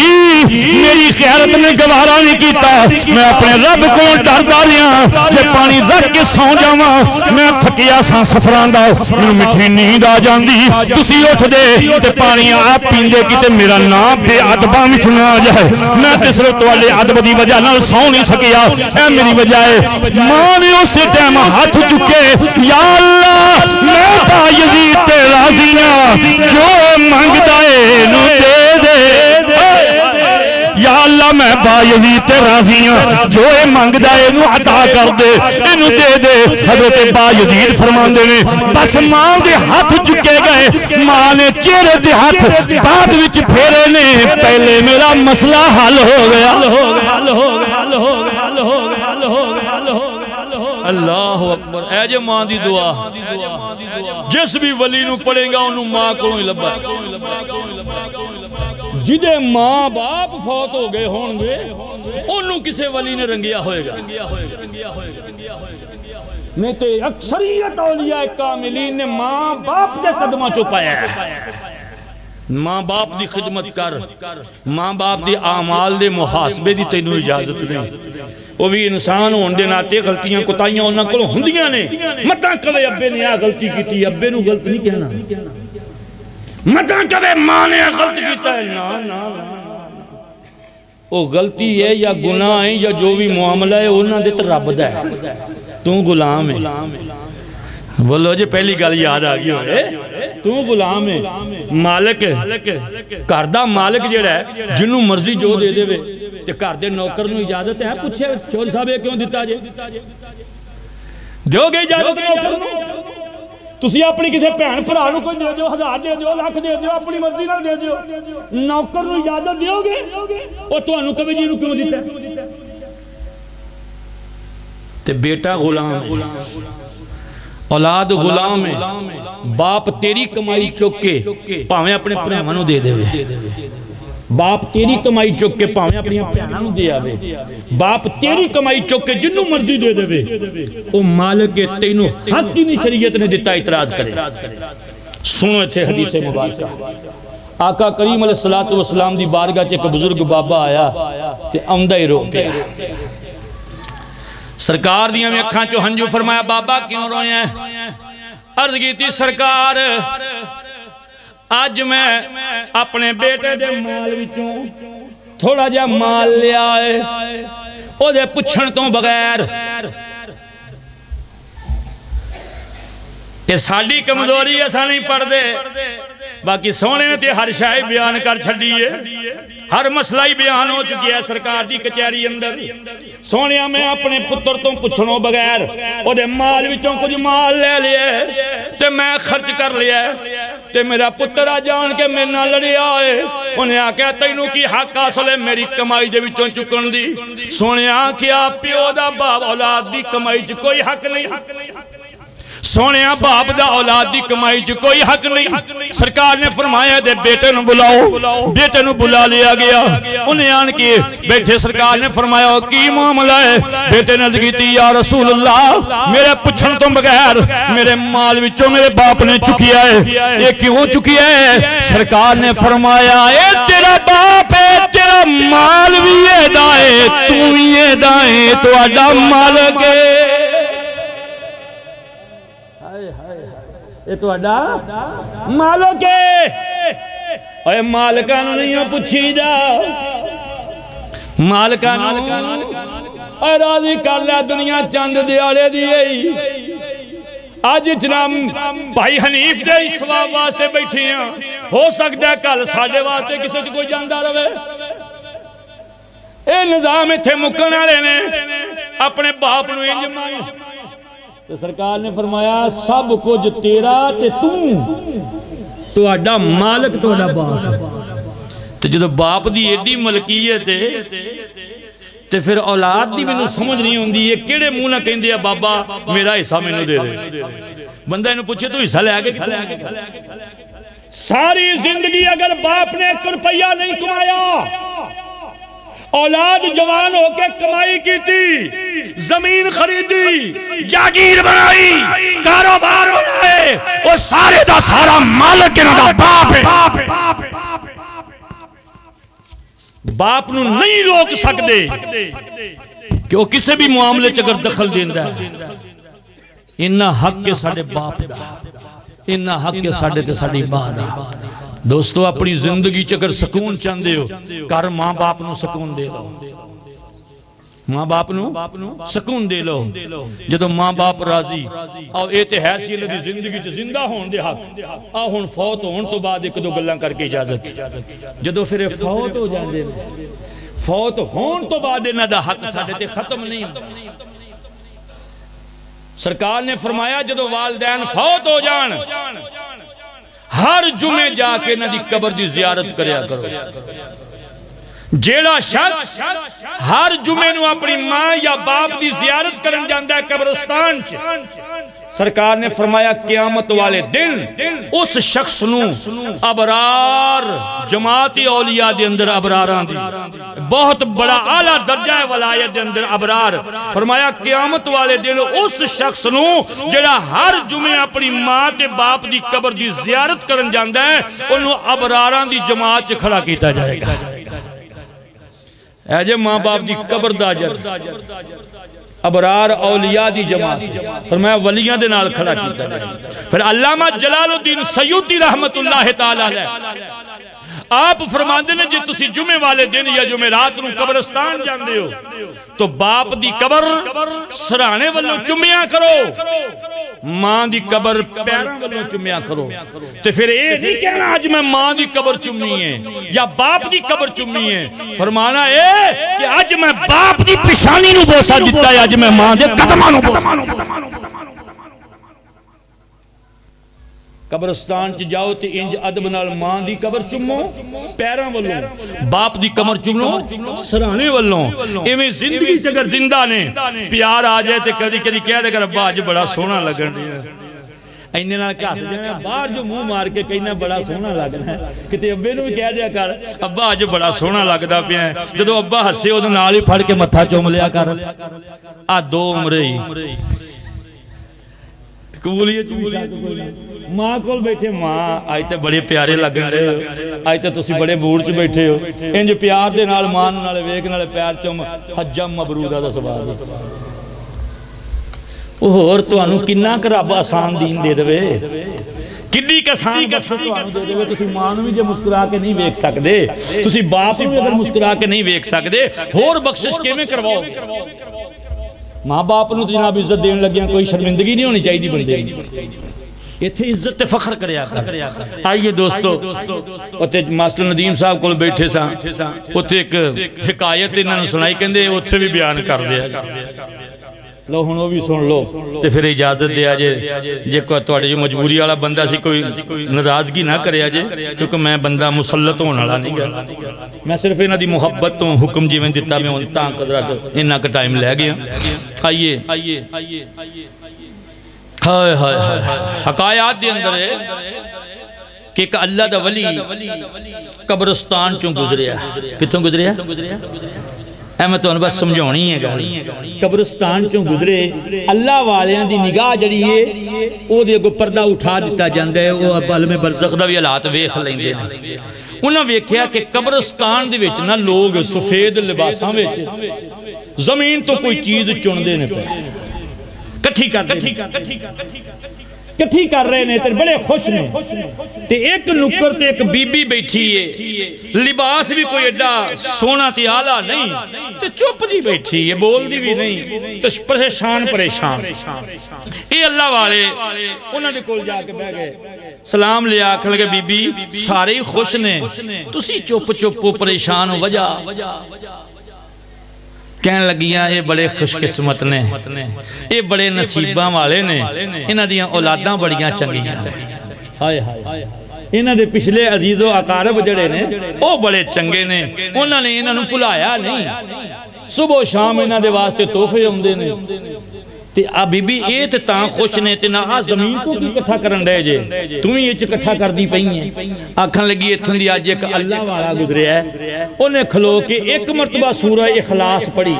میری خیرت نے گوارا نہیں کیتا میں اپنے رب کو ڈردا رہا جے پانی رکھ کے سو جاواں میں تھکیا سا سفران دا مینوں مٹھی نیند آ جاندی تسی اٹھ دے تے پانی آپ پیندے کیتے میرا نام بے ادباں وچ نہ آ جائے میں تے صرف تواڈے ادب دی وجہ نال سو نہیں سکیا اے میری وجہ ہے ماں نے اس ٹائم ہاتھ چکے یا اللہ میں با یزید تے راضی ہاں جو منگدا اے نو دے دے یا اللہ میں با یزید تے راضی ہاں جو اے منگدا اے نو عطا کر دے اینو دے دے حضرت با یزید فرماندے نے بس ماں دے ہاتھ چکے گئے ماں نے چہرے تے ہاتھ بعد وچ پھیرے نے پہلے میرا مسئلہ حل ہو گیا اللہ اکبر اے جے ماں دی دعا جس بھی ولی نو پڑھے گا انہوں ماں کو ہی لبا جدے ماں باپ فوت ہو گئے ہون گے انہوں کسے ولی نے رنگیا ہوئے گا نہیں تو اکثریت اولیاء کاملین نے ماں باپ دے قدمہ چپایا ہے ماں باپ دی خدمت کر ماں باپ دی اعمال دے محاسبے دی تینوں اجازت نہیں وہ بھی انسان ہون دے ناتے غلطیاں کوتاہیاں انہاں کولوں ہوندیاں نے متاں کہے ابے نے آ غلطی کیتی ابے نو غلط نہیں کہنا متاں کہے ماں نے غلط کیتا ہے نا وہ غلطی ہے یا گناہ ہے یا جو بھی معاملہ ہے انہاں دے تے رب دا ہے تو غلام ہے بولو جی پہلی گل یاد آ گئی ہوئے تو غلام ہے مالک کردہ مالک جڑا ہے جنہوں مرضی جو دے دے تے کردے نوکر نو اجازت ہے پوچھے چور صاحب کیوں دیتا جے دیو گے اجازت نوکر نو تسی اپنی کسے بہن بھرا نو کوئی دے دیو 1000 دے دیو لاکھ دے دیو اپنی مرضی نال دے دیو نوکر نو اجازت دیو گے او تانوں کبھی جی نو کیوں دیتا ہے تے بیٹا غلام ہے اولاد غلام ہے باپ تیری کمائی چک کے پاویں اپنے بھراواں نو دے دے باپ تیری کمائی چک کے پاویں اپنی بھیناں نو دے آوے باپ تیری کمائی چک کے جنوں مرضی دے دے او مالک تینوں حق ہی نہیں شریعت نے دیتا اعتراض کرے سنو ایتھے حدیث مبارکہ آقا کریم علیہ السلام دی بارگاہ چ ایک بزرگ بابا آیا تے آندا ہی رو پیا سرکار دیاں اکھاں چوں ہنجو فرمایا بابا کیوں روئے ہیں عرض کیتی سرکار آج میں اپنے بیٹے دے مال وچوں تھوڑا جا مال لیا ہے او دے پچھن تو بغیر یہ ساڑی کمزوری ایسا نہیں پڑھ دے باقی سونے نے تے ہر شاہی بیان کر چھڑی ہے ہر مسئلہ ہی بیان ہو چکی ہے سرکار دی کچہری اندر سونیا میں اپنے پتر تو پچھنوں بغیر او دے مال وچوں کچھ مال لے لیے تے میں خرچ کر لیا تے میرا پتر آ جان کے میں نہ لڑی آئے انہیں آکے تینوں کی حق حاصل ہے میری کمائی دے وچوں چکن دی سونیا کیا پیو دا باپ اولاد دی کمائی چ کوئی حق نہیں سونے باپ دا اولاد دی کمائی جو کوئی حق نہیں سرکار نے فرمایا دے بیٹے نو بلاؤ بیٹے نو بلا لیا گیا انہیں آن کے بیٹھے سرکار نے فرمایا کی معاملہ ہے بیٹے نے کہتی یا رسول اللہ میرے پچھن تو بغیر میرے مال وچوں میرے باپ نے چکیا ہے یہ کیوں چکیا ہے سرکار نے فرمایا اے تیرا باپ ہے تیرا مال بھی یہ دائے تو یہ دائے تو اڈا مالک ہے یہ تو اڈا مالک ہے اے مالکانو نہیں ہو پچھی جا مالکانو اے راضی کر لیا دنیا چند دیارے دیئے آج جناب بھائی حنیف دے اسواب واسطے بیٹھی ہیں ہو سکتا ہے کل ساڑھے واسطے کسی سے کوئی جاندہ روے اے نظام تھے مکنا لینے اپنے باپ نو انج مائیں تو سرکار نے فرمایا سب کچھ تیرا تے تو اڈا مالک تو اڈا باپ تو جدو باپ دی ایڈی ملکیت ہے تے پھر اولاد دی میں سمجھ نہیں ہوندی یہ کیڑے منہ نہ کہیں دیا بابا میرا حصہ میں دے دے بندہ انہوں پوچھے تو حصہ لے آگے ساری زندگی اگر باپ نے 1 روپیہ نہیں کمایا اولاد جوان ہو کے کمائی کی تھی زمین خریدی جاگیر بنائی کاروبار بنائے وہ سارے دا سارا مالک انہوں دا باپ ہے باپ نو نہیں روک سکتے کہ وہ کسے بھی معاملے چگر دخل دیندہ ہے انہا حق کے ساڑھے باپ دا انہا حق کے ساڑھے تے ساڑھی باپ دا دوستو اپنی زندگی چکر سکون چاندے ہو کار ماں باپ نو سکون دے لو ماں باپ نو سکون دے لو جدو ماں باپ راضی آو ایتے حیثی اللہ دی زندگی چ زندہ ہون دے حق آو ہون فوت ہون تو بعد 1-2 گلاں کر کے اجازت جدو پھر فوت ہو جان دے فوت ہون تو بعد نہ دا حق ساڑھے تے ختم نہیں سرکار نے فرمایا جدو والدین فوت ہو جان ہر جمعے جا کے نہ دی قبر دی زیارت کریا کرو جیڑا شخص ہر جمعے نو اپنی ماں یا باپ دی زیارت کرن جاندہ ہے قبرستان چ سرکار نے فرمایا قیامت والے دن اس شخص نو ابرار جماعتی اولیاء دے اندر ابراران دی بہت بڑا اعلیٰ درجہ ہے ولایت دے اندر ابرار فرمایا قیامت والے دن اس شخص نو جڑا ہر جمعے اپنی ماں تے باپ دی قبر دی زیارت کرن جاندہ ہے انہوں ابراران دی جماعت چ کھڑا کیتا جائے گا اے جے ماں باپ دی قبر دا جر ابرار اولیاء دی جماعت فرمایا ولیاں دے نال کھڑا کیتا جائے پھر علامہ جلال الدین سیوطی رحمت اللہ تعالیٰ علیہ آپ فرماندے نے جی تسی جمعے والے دن یا جمعے رات نو قبرستان جاندے ہو تو باپ دی قبر سرانے والوں چمیاں کرو ماں دی قبر پیران والوں چمیاں کرو تو پھر اے نہیں کہنا آج میں ماں دی قبر چمی ہے یا باپ دی قبر چمی ہے فرمانا اے کہ آج میں باپ دی پشانی نو بوسا دیتا ہے آج میں ماں دے قدمانو بوسا قبرستان چ جاؤ تے انج ادب نال ماں دی قبر چمو پیراں والوں باپ دی کمر چمو سرانے والوں ایویں زندگی سے اگر زندہ نے پیار آ جائے تے کدی کدی کہہ دے کر ابا اج بڑا سونا لگن دیا اینے نال کہس جائے باہر جو منہ مار کے کہنا بڑا سونا لگنا ہے کتے ابے نو بھی کہہ دیا کر ابا اج بڑا سونا لگدا پیا ہے جدوں ابا ہسے اودوں نال ہی پھڑ کے متھا چوم لیا کر آ 2 عمرے ہی قبولیت ماں کو بیٹھے ماں آج تے بڑے پیارے لگن رہے ہو آج تے تسی بڑے موڈ چ بیٹھے ہو انج پیار دے نال مان نال ویکھ نال پیار چم حجم مبرورہ دا سوال او ہور تانوں کنا ک رب آسان دین دے دے کڈی کسان دے دے تسی ماں نوں وی جے مسکرا کے نہیں ویکھ سکدے تسی باپ نوں اگر مسکرا کے نہیں ویکھ سکدے ہور بخشش کیویں کرواؤ ماں باپ نوں جناب عزت دین لگیاں کوئی شرمندگی نہیں ہونی چاہیے بندے ایتھے عزت تے فخر کریا کر آئیے دوستو اوتھے ماسٹر ندیم صاحب کول بیٹھے ساں اوتھے ایک حکایت انہاں نوں سنائی کہندے اوتھے بھی بیان کر دیا لو ہن او بھی سن لو تے پھر اجازت دیا جے کوئی تواڈی مجبوری والا بندہ سی کوئی ناراضگی نہ کریا جے کیونکہ میں بندہ مسلط ہون والا نہیں گا میں صرف انہاں دی محبت تو حکم جیویں دتا میں ہن تاں قدرت انہاں کا ٹائم لے گیا آئیے ہائے ہائے حکایات دے اندر ہے کہ ایک اللہ دا ولی قبرستان چوں گزریا کتوں گزریا اے میں تو بس سمجھونی ہے گا قبرستان چوں گزرے اللہ والیاں دی نگاہ جڑی ہے او دے کو پردہ اٹھا دیتا جاندہ ہے او عالم برزخ دا بھی حالات ویکھ لیندے ہیں انہاں ویکھیا کہ قبرستان دے وچ نہ لوگ سفید لباساں وچ زمین تو کوئی چیز چندے نے پہ کٹھی کر رہے نے تے بڑے خوش نے تے ایک نکر تے ایک بی بی بیٹھی ہے لباس بھی کوئی ایڈا سونا تے آلہ نہیں تے چپ دی بیٹھی ہے بول دی بھی نہیں تے پریشان اے اللہ والے انہاں دے کول جا کے بیٹھ گئے سلام لے آکھن لگے بی بی سارے ہی خوش نے تسی چپ پریشان ہو وجہ کہنے لگیاں یہ بڑے خوش قسمت نے یہ بڑے نصیباں والے نے انہاں دیاں اولاداں بڑیاں چنگیاں انہاں دے پچھلے عزیز و اقارب جڑے نے وہ بڑے چنگے نے انہاں نے انہاں نوں بھلایا نہیں صبح و شام انہاں دے واسطے تحفے ہوندے نے تے آ بی بی اے تے تاں خوش نے تے نہ آ زمین کو کی کٹھا کرن رہے جے تمہیں یہ کٹھا کر دی پئی ہیں آکھن لگی اتھن دی اج ایک اللہ والا گزریا ہے انہیں کھلو کے ایک مرتبہ سورہ اخلاص پڑھی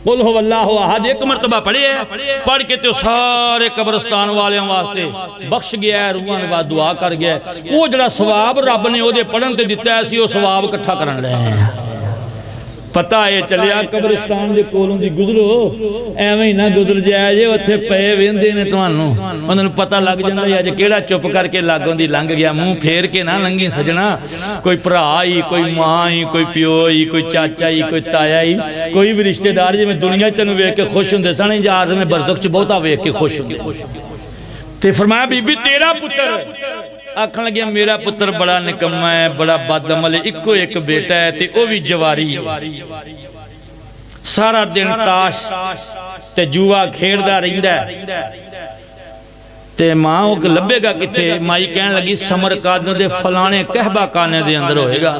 قل هو اللہ احد ایک مرتبہ پڑھی ہے پڑھ کے تو سارے قبرستان والے واسطے بخش گیا ہے روحاں نے دعا کر گیا ہے وہ جڑا ثواب رب نے او دے پڑھن تے دتا ہے سی او ثواب کٹھا کرن رہے ہیں پتہ ہے چلیا قبرستان دے کولوں دی گزرو ایویں نہ گزر جائے جے اوتھے پئے ویندے نے تانوں انہاں نوں پتہ لگ جاندا ہے اج کیڑا چپ کر کے لاگوں دی لنگ گیا منہ پھیر کے نہ لنگی سجنا کوئی بھرا ہی کوئی ماں ہی کوئی پیو ہی کوئی چاچا ہی کوئی تایا ہی کوئی بھی رشتہ دار جے میں دنیا تینوں ویکھ کے خوش ہوندے سن جا عالم برزخ چ بہتا ویکھ کے خوش ہوندے تے فرمایا بی بی تیرا پتر آکھن لگیا میرا پتر بڑا نکمہ ہے بڑا بد عمل ہے اکو ایک بیٹا ہے تے او بھی جواری سارا دن تاش تے جوا کھیڑدا رہندا ہے تے ماں او لبے گا کتے مائی کہن لگی سمرقند دے فلانے کہبہ کانے دے اندر ہوئے گا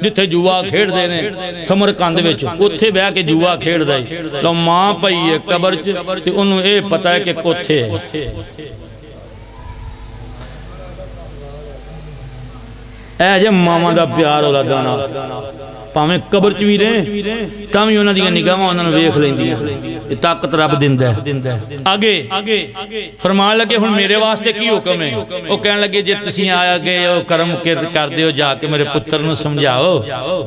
جتھے جوا کھیڑ دے نے سمرقند وچ اوتھے بیٹھ کے جوا کھیڑدا ہے لو ماں پئی ہے قبر چ تے اونوں اے پتہ ہے کہ کوتھے ہے اے جے ماما دا پیار اولاداں پاویں قبر چ وی رہے تاں وی انہاں دی نگاہاں انہاں نوں ویکھ لیندیاں یہ طاقت رب دیندا ہے آگے فرمان لگے ہن میرے واسطے کی حکم ہے او کہن لگے جے تسی آیا گئے او کرم کر دیو جا کے میرے پتر نوں سمجھاؤ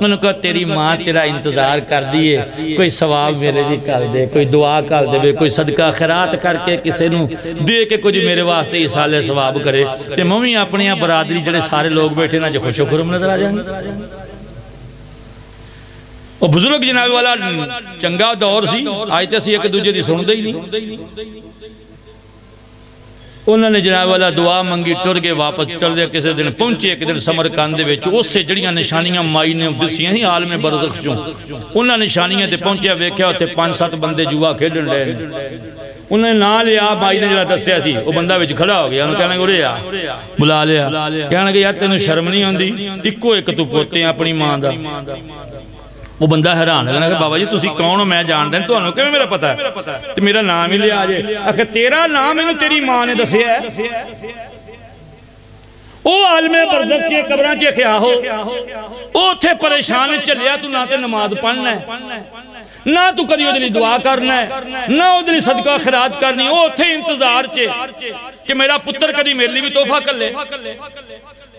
انہوں کہا تیری ماں تیرا انتظار کر دیئے کوئی ثواب میرے لیے کر دے کوئی دعا کر دے کوئی صدقہ خیرات کر کے کسے نوں دے کے کچھ میرے واسطے ایسالے ثواب کرے تے ممی اپنی برادری جڑے سارے لوگ بیٹھے نا جو خوش و خرم نظر آ جائیں وہ بزرگ جناب والا چنگا دور سی آیتے سی ایک دوجہ دی سن دے ہی نہیں انہوں نے جناب والا دعا منگی ٹر کے واپس چل دے کسی دن پہنچے ایک دن سمرقند دے وچ اس سے جڑیاں نشانیاں مائی نے دسیاں ہی عالم برزخ چوں انہوں نے نشانیاں تے پہنچے ویکھیا ہوتے 5-7 بندے جوا کھیڈن رہے انہوں نے نہ لیا مائی نے جڑا دسیا سی وہ بندہ وچ کھڑا ہو گیا انہوں کہنے گے آ بلا لیا کہنے گے یار تینوں شرم نہیں ہوندی اکو ایک تو پوتے ہیں اپنی ماں دا وہ بندہ حیران ہے کہ بابا جی تسی کون ہو میں جان دیں تو انہوں کہ میرا پتہ ہے تو میرا نام ہی لے آجے اکھر تیرا نام انہوں تیری ماں نے دسیا ہے او عالم برزخ کے قبران کے خیاہ ہو او تھے پریشان چلیا تو نہ تے نماز پڑھنا ہے نہ تو کدی وہ دعا کرنا ہے نہ وہ صدقہ خیرات کرنی وہ اتنے انتظار کہ میرا پتر کدی میرے لیے بھی تحفہ کر لے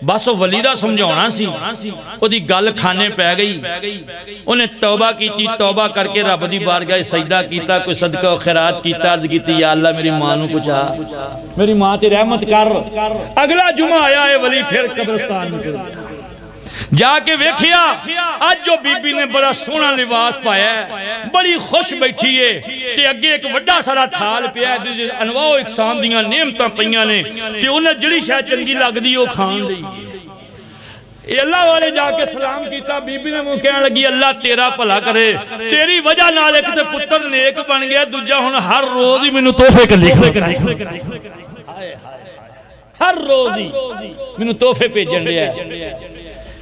بس وہ ولی دا سمجھانا سی وہ دی گل کھانے پہ گئی انہیں توبہ کیتی توبہ کر کے رب دی بارگاہ سجدہ کیتا کوئی صدقہ و خیرات کیتا عرض کیتی یا اللہ میری ماں نو کچھ میری ماں تے رحمت کر اگلا جمعہ آیا ہے ولی پھر قبرستان میں چل گیا جا کے ویکھیا آج جو بی بی نے بڑا سونا لباس پایا ہے بڑی خوش بیٹھی ہے تے اگے ایک وڈا سارا تھال پیا ہے انواع و اقسام دیاں نعمتاں پیاں نے تے انہیں جڑی شاید چنگی لگ دی وہ کھان دی اے اللہ والے جا کے سلام کیتا بی بی نے وہ کہنے لگی اللہ تیرا بھلا کرے تیری وجہ نال ایک تے پتر نیک بن گیا دوجا ہن ہر روز ہی مینوں تحفے کر لکھ ہر روز ہی مینوں تحفے بھیجن دیا ہے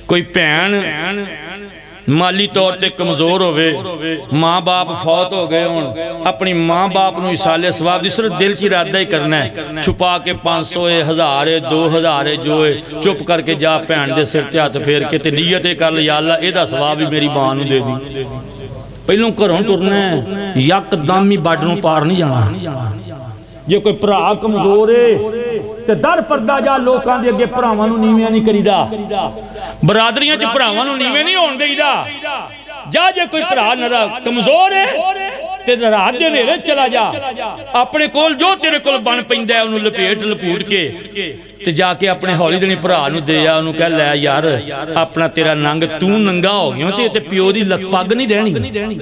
کوئی بہن مالی طور تے کمزور ہوئے ماں باپ فوت ہو گئے ہوں اپنی ماں باپ نو ایصال ثواب دی صرف دل چی ارادہ ہی کرنا ہے چھپا کے 500 1000 2000 جو ہے چپ کر کے جا بہن دے سر تے ہاتھ پھیر کے تے نیت کر لے یا اللہ اے دا ثواب بھی میری ماں نو دے دی پہلوں گھروں ٹرنا ہے یک دم ہی باڈروں پار نہیں جانا جے کوئی بھرا کمزور ہے تے در پردہ جا لوکاں دے اگے بھراواں نو نیویاں نہیں کریدا برادریاں چ بھراواں نو نیویں نہیں ہون دئیدا جا جے کوئی بھرا نہ کمزور ہے تے رات دے نیڑے چلا جا اپنے کول جو تیرے کول بن پیندا ہے اونوں لپیٹ لپوٹ کے تے جا کے اپنے ہولی دنی بھرا نو دے آ اونوں کہہ لے یار اپنا تیرا ننگ تو ننگا ہو گیا تے پیو دی پگ نہیں رہنی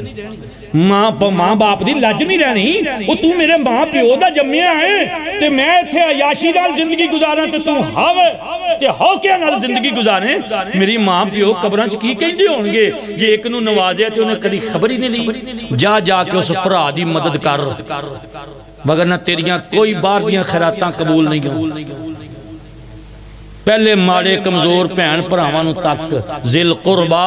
ماں باپ دی لج نہیں رہنی وہ تو میرے ماں پیو دا جمعہ ہے تے میں تھے عیاشی نال زندگی گزارا تے تو ہوکے نال زندگی گزارے میری ماں پیو قبراں چ کی کہندے ہون گے جے ایک نو نوازیا تے انہیں کدی خبر ہی نہیں لی جا کے اس بھرا دی مدد کر وگرنہ تیریاں کوئی بار دیاں خیراتاں قبول نہیں گئیں پہلے ماڑے کمزور بہن بھراواں نو تک ذل قربا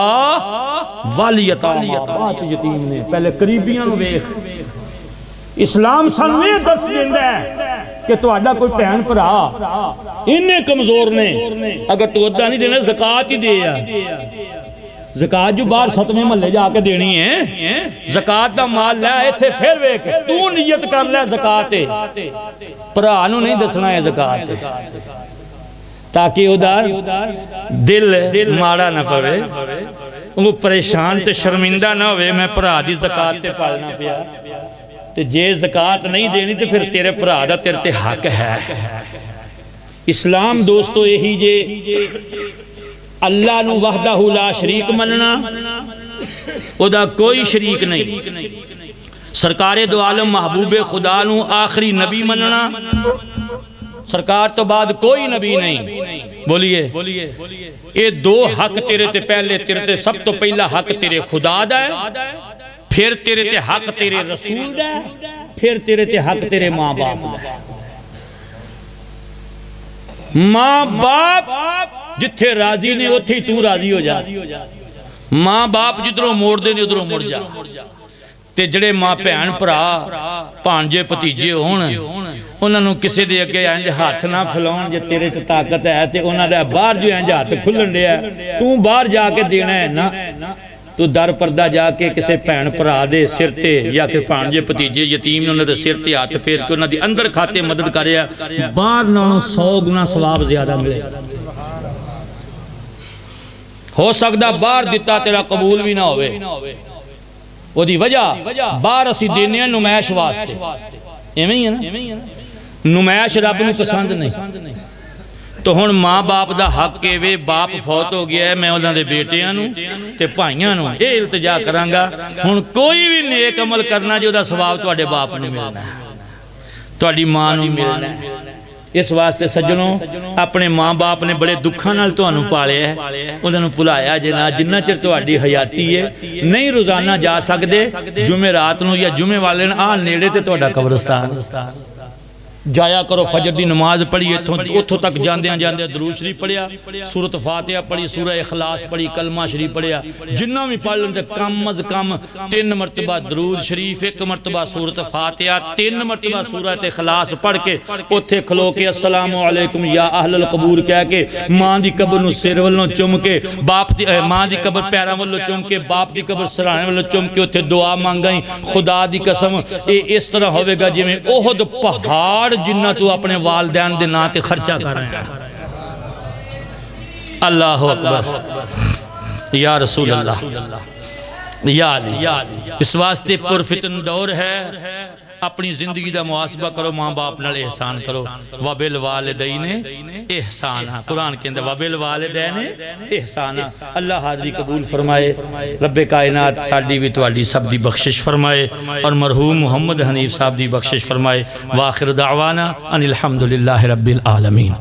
والیتاما بات یتیم نے پہلے قریبیاں نو ویکھ اسلام سانوں یہ دس دیندا ہے کہ تہاڈا کوئی بہن بھرا اننے کمزور نے اگر تو ادا نہیں دینا زکات ہی دے آ زکات جو باہر 7ویں محلے جا کے دینی ہے زکات دا مال لے ایتھے پھر ویکھ تو نیت کر لے زکات ہے بھرا نو نہیں دسنا ہے زکات ہے تاکہ ادھر دل ماڑا نہ پڑے وہ پریشان تے شرمندہ نہ ہوئے میں بھرا دی زکات تے پالنا پیا تے جے زکات نہیں دینی تے پھر تیرے بھرا دا تیرے تے حق ہے اسلام دوستو یہی جے اللہ نو وحدہ لا شریک مننا ادا کوئی شریک نہیں سرکار دو عالم محبوب خدا نو آخری نبی مننا سرکار تو بعد کوئی نبی نہیں بولیے یہ دو حق تیرے تے پہلے تیرے تے سب تو پہلا حق تیرے خدا دا ہے پھر تیرے تے حق تیرے رسول دا ہے پھر تیرے تے حق تیرے ماں باپ دا ہے ماں باپ جتھے راضی نے اتھے تو راضی ہو جا ماں باپ جدروں موڑ دے نے ادھروں مڑ جا تے جڑے ماں بہن بھرا بھانجے بھتیجے ہون انہاں نوں کسے دے اگے انج ہاتھ نہ پھلاون جے تیرے تے طاقت ہے تے انہاں دا باہر جو انج ہاتھ کھلن دیا تو باہر جا کے دینا ہے نا تو در پردہ جا کے کسے بہن بھرا دے سر تے یا کہ بھانجے بھتیجے یتیم نے انہاں دے سر تے ہاتھ پھیر کے انہاں دی اندر کھاتے مدد کریا باہر نالوں 100 گنا ثواب زیادہ ملے ہو سکدا باہر دتا تیرا قبول بھی نہ ہوئے وہ دی وجہ باہر اسی دینے ہیں نمائش واسطے ایمیں ہی ہے نا نمائش رب نو پسند نہیں تو ہن ماں باپ دا حق کے وے باپ فوت ہو گیا ہے میں انہاں دے بیٹیاں نو تے بھائیاں نو اے التجا کرانگا ہن کوئی بھی نیک عمل کرنا جو دا ثواب تواڈے باپ نو ملنا ہے تواڈی ماں نو ملنا ہے اس واسطے سجنوں اپنے ماں باپ نے بڑے دکھاں نال تانوں پالیا ہے انہاں نوں بھلایا جنا جنہ چر تہاڈی حیاتی ہے نہیں روزانہ جا سکدے جمعے رات نو یا جمعے والے دن آ نیڑے تے تہاڈا قبرستان جایا کرو فجر دی نماز پڑھی اتھوں تک جاندیاں درود شریف پڑھیا سورۃ فاتحہ پڑھی سورہ اخلاص پڑھی کلمہ شریف پڑھیا جنہ بھی پڑھ لیں کم از کم 3 مرتبہ درود شریف 1 مرتبہ سورۃ فاتحہ 3 مرتبہ سورۃ اخلاص پڑھ کے اتھے کھلو کے السلام علیکم یا اہل القبور کہہ کے ماں دی قبر نو سر والوں چم کے ماں دی قبر پیراں والوں چم کے باپ دی قبر سرانے والوں چم کے اتھے دعا مانگائیں خدا دی قسم اس طرح ہوئے گا جی میں احد پہاڑ جنہ تو اپنے والدین دے ناتے خرچہ کر رہے ہیں اللہ اکبر یا رسول اللہ یا علی اس واسطے پرفتن دور ہے اپنی زندگی دا محاسبہ کرو ماں باپ نال احسان کرو وَبِالْوَالِدَيْنِ احسانا قرآن کے اندر وَبِالْوَالِدَيْنِ احسانا اللہ حاضری قبول فرمائے رب کائنات ساڑی بھی توڑی سب دی بخشش فرمائے اور مرحوم محمد حنیف صاحب دی بخشش فرمائے وآخر دعوانا ان الحمدللہ رب العالمین